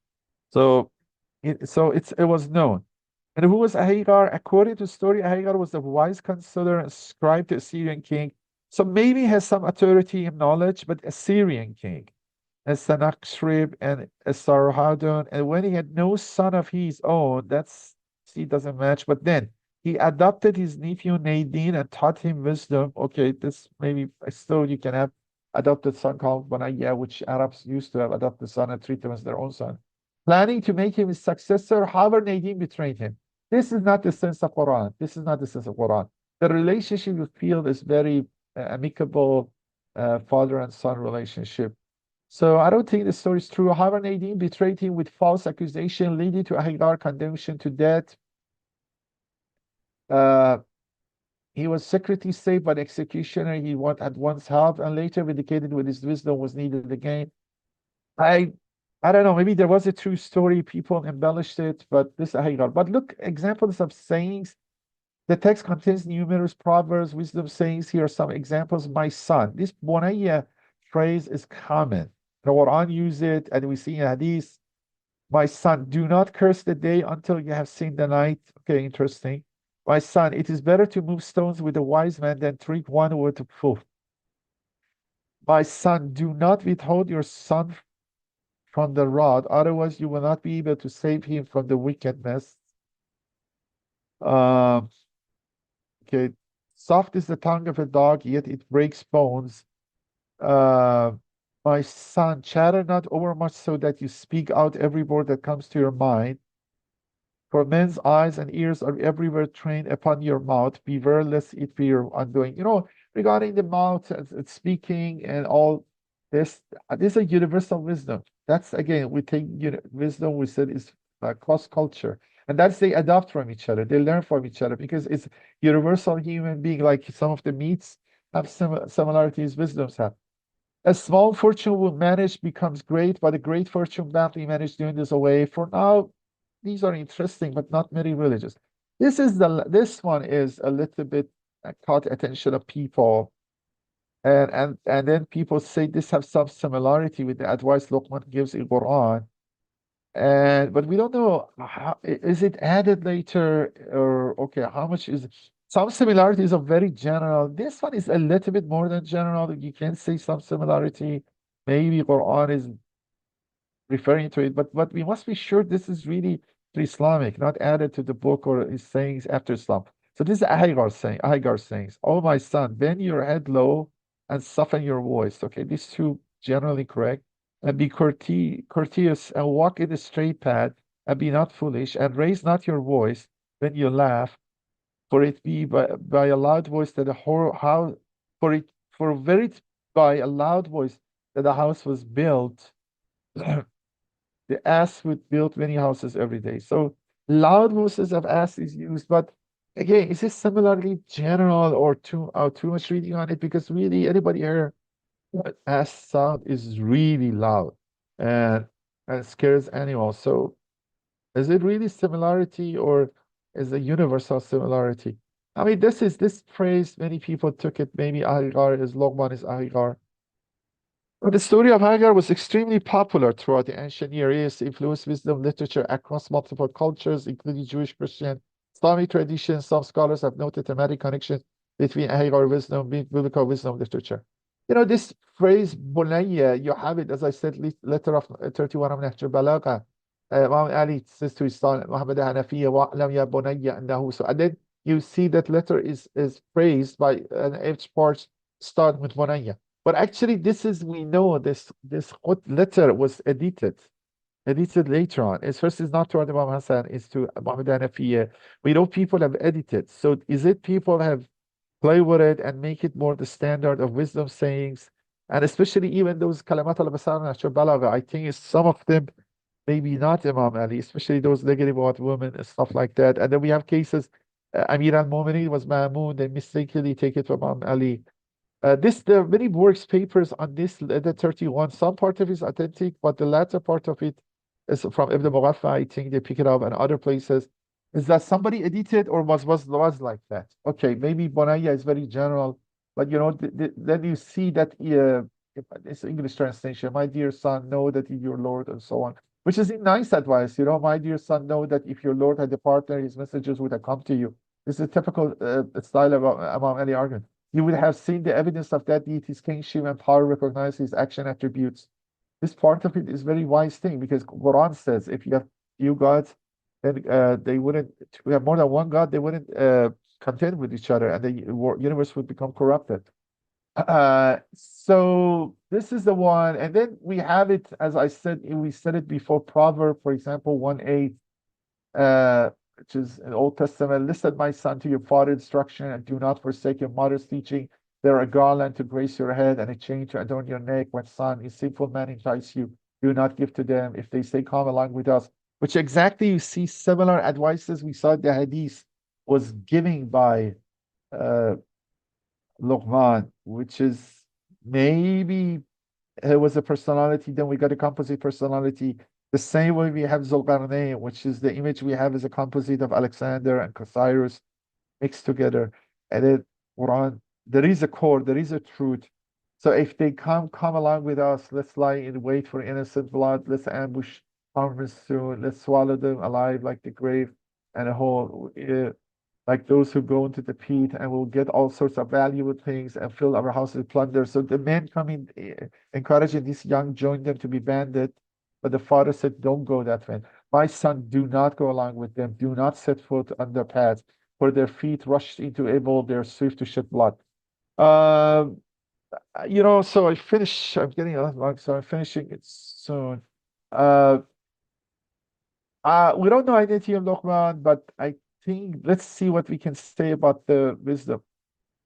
So, it was known. And who was Ahagar? According to story, Ahagar was a wise counselor and scribe to Assyrian king. So maybe has some authority and knowledge, but Assyrian king, as Sennacherib and Esarhaddon. And when he had no son of his own, that's see doesn't match. But then he adopted his nephew Nadine and taught him wisdom. Okay, this maybe still you can have adopted son called Bunayya, which Arabs used to have adopted son and treat them as their own son. Planning to make him his successor, however, Nadine betrayed him. This is not the sense of Quran. This is not the sense of Quran. The relationship you feel is very amicable, father and son relationship. So I don't think the story is true. However, Nadine betrayed him with false accusation, leading to Ahagar condemnation to death. Uh, he was secretly saved by the executioner he had once helped, and later vindicated with his wisdom was needed again. I I don't know, maybe there was a true story, people embellished it, but this Ahagar. But look, examples of sayings. The text contains numerous proverbs, wisdom sayings. Here are some examples. My son. This Bunayya phrase is common. The Quran use it, and we see in Hadith. My son, do not curse the day until you have seen the night. Okay, interesting. My son, it is better to move stones with a wise man than treat one with a fool. My son, do not withhold your son from the rod, otherwise you will not be able to save him from the wickedness. Um, okay, soft is the tongue of a dog, yet it breaks bones. Uh, my son, chatter not overmuch so that you speak out every word that comes to your mind. For men's eyes and ears are everywhere trained upon your mouth. Beware lest it be your undoing. Regarding the mouth and speaking and all this is a universal wisdom. That's again, we take wisdom, we said is cross culture. And that's they adopt from each other. They learn from each other because it's universal human being, like some of the meats have similarities wisdoms have. A small fortune will manage becomes great, but a great fortune badly managed doing this away. For now, these are interesting, but not very religious. This one is a little bit caught attention of people, and then people say this has some similarity with the advice Luqman gives in Quran. But we don't know is it added later or okay, how much is it? Some similarities are very general. This one is a little bit more than general. You can say some similarity. Maybe Quran is referring to it, but we must be sure this is really Islamic, not added to the book or his sayings after Islam. So this is Ahagar sayings, oh my son, bend your head low and soften your voice. Okay, these two generally correct. And be courteous and walk in the straight path and be not foolish and raise not your voice when you laugh, for it be by a loud voice that the whole house for it for very by a loud voice that the house was built. The ass would build many houses every day. So loud voices of ass is used, but again, is this similarly general or too much reading on it? Because really, anybody here, ass sound is really loud and scares animals. So is it really similarity or is it universal similarity? I mean, this phrase, many people took it, maybe Ahigar is Luqman is Ahigar. But the story of Hagar was extremely popular throughout the ancient Near East, influenced wisdom literature across multiple cultures, including Jewish, Christian, Islamic traditions. Some scholars have noted thematic connections between Hagar wisdom, biblical wisdom literature. This phrase, Bunayya, you have it, as I said, letter of 31 of Nahj Balagha. Imam Ali says to his son, Muhammad Hanafiya, wa'lam ya Bunayya annahu. So, and then you see that letter is praised by an each part start with Bunayya. But actually, we know this letter was edited. edited later on. It's first is not to Imam Hassan, it's to Muhammad Hanafiya. We know people have edited. So is it people have play with it and make it more the standard of wisdom sayings? And especially even those kalamat al-basar balagha, I think it's some of them maybe not Imam Ali, especially those negative about women and stuff like that. And then we have cases, Amir al-Mu'minin was Ma'mun, they mistakenly take it from Imam Ali. There are many works, papers on this, the 31. Some part of it is authentic, but the latter part of it is from Ibn Mughaffa, I think they pick it up, and other places. Is that somebody edited or was like that? Okay, maybe Bonaya is very general, but then you see that it's English translation. My dear son, know that he is your Lord, and so on, which is a nice advice. My dear son, know that if your Lord had a partner, his messages would have come to you. This is a typical style of among any argument. You would have seen the evidence of that deity's kingship and power, recognize his action attributes. This part of it is very wise thing because Quran says if you have few gods, then they wouldn't. We have more than one god, they wouldn't contend with each other, and the universe would become corrupted. So this is the one, and then we have it as I said. We said it before. Proverb, for example, 1:8. Which is in Old Testament, listen, my son, to your father's instruction, and do not forsake your mother's teaching. They're a garland to grace your head and a chain to adorn your neck. When son, a sinful man entice you, do not give to them. If they say, come along with us, which exactly you see similar advices we saw the hadith was giving by Luqman, which is maybe it was a personality, then we got a composite personality. The same way we have Zulqarnain, which is the image we have is a composite of Alexander and Cyrus mixed together. And then Quran, there is a core, there is a truth. So if they come along with us, let's lie in wait for innocent blood, let's ambush harmless soon, let's swallow them alive like the grave and a whole, like those who go into the pit, and will get all sorts of valuable things and fill our houses with plunder. So the men coming, encouraging this young, join them to be bandit. But the father said, don't go that way. My son, do not go along with them. Do not set foot on their paths, for their feet rushed into evil, they're swift to shed blood. So I finish, I'm getting a lot long, so I'm finishing it soon. We don't know identity of Luqman, but I think let's see what we can say about the wisdom.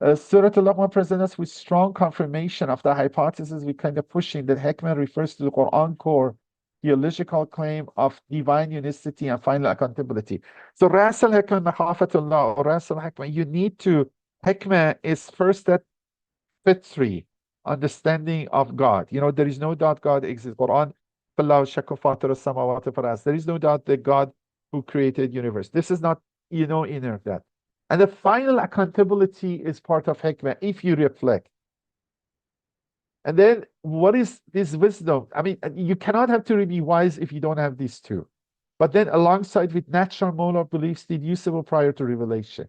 Surah Al-Luqman presents us with strong confirmation of the hypothesis we kind of pushing that Hikmah refers to the Quran core theological claim of divine unicity and final accountability. So Ras al-Hikmah Makhafatullah or Ras al-Hikmah, you need to, Hikmah is first that fitri, understanding of God. There is no doubt God exists. Quran, there is no doubt that God who created universe. This is not, inner that. And the final accountability is part of Hikmah if you reflect. And then what is this wisdom? I mean, you cannot have to be wise if you don't have these two. But then alongside with natural moral beliefs deducible prior to revelation.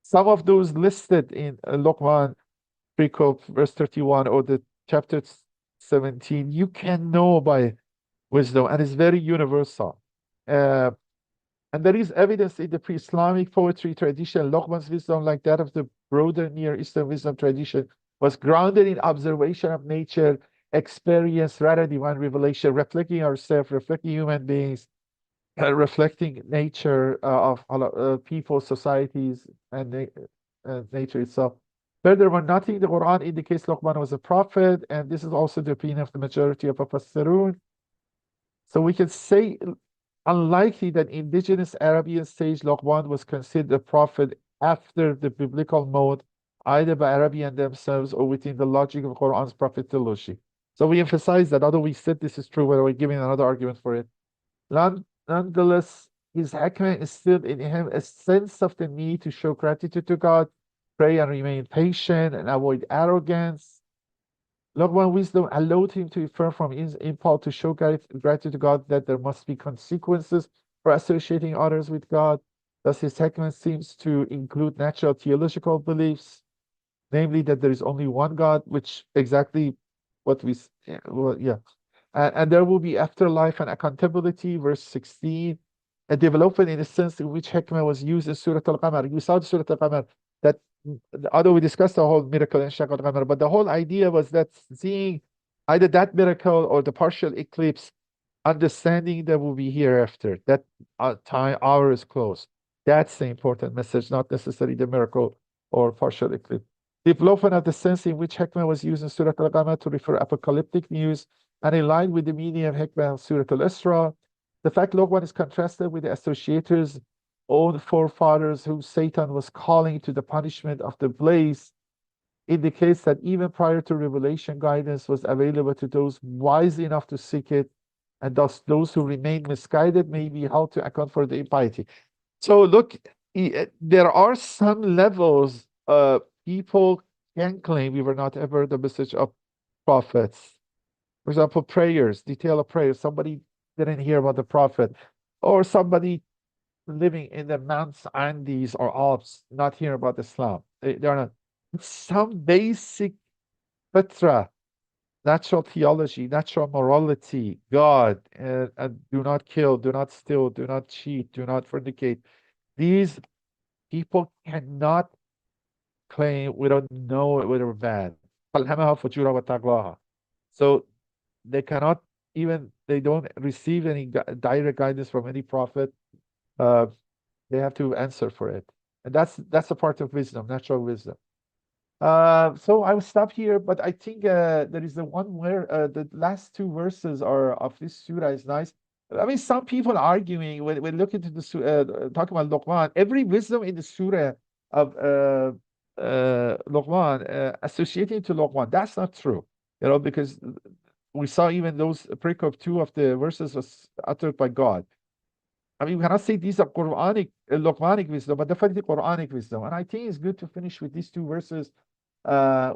Some of those listed in Luqman, pericope, verse 31, or the chapter 17, you can know by wisdom, and it's very universal. And there is evidence in the pre-Islamic poetry tradition, Luqman's wisdom, like that of the broader Near Eastern wisdom tradition, was grounded in observation of nature, experience, rather divine revelation, reflecting ourselves, reflecting human beings, reflecting nature of people, societies, and nature itself. Furthermore, nothing in the Quran indicates Luqman was a prophet, and this is also the opinion of the majority of Mufassirun. So we can say unlikely that indigenous Arabian sage Luqman was considered a prophet after the biblical mode, either by Arabian themselves or within the logic of Quran's prophetology. So we emphasize that although we said this is true, whether we're giving another argument for it, nonetheless, his hikmah instilled in him a sense of the need to show gratitude to God, pray and remain patient, and avoid arrogance. Luqman's wisdom allowed him to refer from his impulse to show gratitude to God that there must be consequences for associating others with God. Thus, his hikmah seems to include natural theological beliefs, namely that there is only one God, which exactly what we, yeah. And there will be afterlife and accountability, verse 16, a development in the sense in which hikmah was used in Surah Al-Qamar. We saw Surah Al-Qamar that although we discussed the whole miracle in Shaq al-Qamar, but the whole idea was that seeing either that miracle or the partial eclipse understanding that will be hereafter, that hour is close. That's the important message, not necessarily the miracle or partial eclipse. Development of the sense in which Hikmah was used in Surah Al-Qamar to refer apocalyptic news and in line with the meaning of Hikmah in Surah Al-Isra. The fact Luqman is contrasted with the associators' own forefathers whom Satan was calling to the punishment of the blaze indicates that even prior to revelation, guidance was available to those wise enough to seek it, and thus those who remain misguided may be held to account for the impiety. So look, there are some levels people can claim we were not ever the message of prophets. For example, prayers, detail of prayers. Somebody didn't hear about the prophet, or somebody living in the Mounts Andes or Alps not hear about Islam. They are not. Some basic fitra, natural theology, natural morality, God, and do not kill, do not steal, do not cheat, do not fornicate. These people cannot claim we don't know whether we're bad. فَأَلْهَمَهَا فُجُورَهَا وَتَقْوَاهَا. So they cannot even, they don't receive any direct guidance from any prophet. They have to answer for it. And that's a part of wisdom, natural wisdom. So I will stop here, but I think there is the one where the last two verses are of this surah is nice. I mean, some people are arguing when looking to the talking about Luqman, every wisdom in the surah of Luqman associating to Luqman. That's not true, because we saw even those pericope 2 of the verses was uttered by God. I mean, we cannot say these are Quranic, Luqmanic wisdom, but definitely Quranic wisdom. And I think it's good to finish with these two verses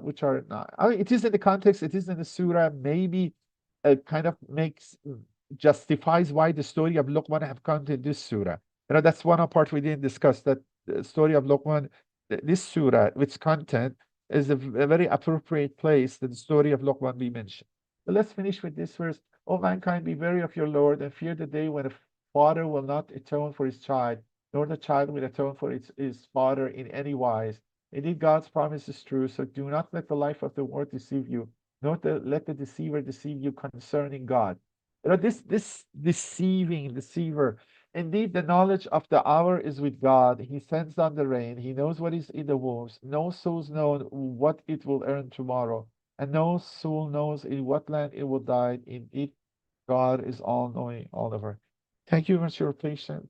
which are not. I mean, it is in the context, it is in the surah. Maybe it kind of justifies why the story of Luqman have come to this surah. That's one part we didn't discuss. That the story of Luqman, this surah, its content is a very appropriate place that the story of Luqman be mentioned. But let's finish with this verse. O mankind, be wary of your Lord and fear the day when a father will not atone for his child, nor the child will atone for his father in any wise. Indeed, God's promise is true, so do not let the life of the world deceive you, nor let the deceiver deceive you concerning God. This deceiving deceiver. Indeed, the knowledge of the hour is with God. He sends down the rain. He knows what is in the wombs. No soul's known what it will earn tomorrow, and no soul knows in what land it will die. Indeed, God is all knowing, all over. Thank you for your patience.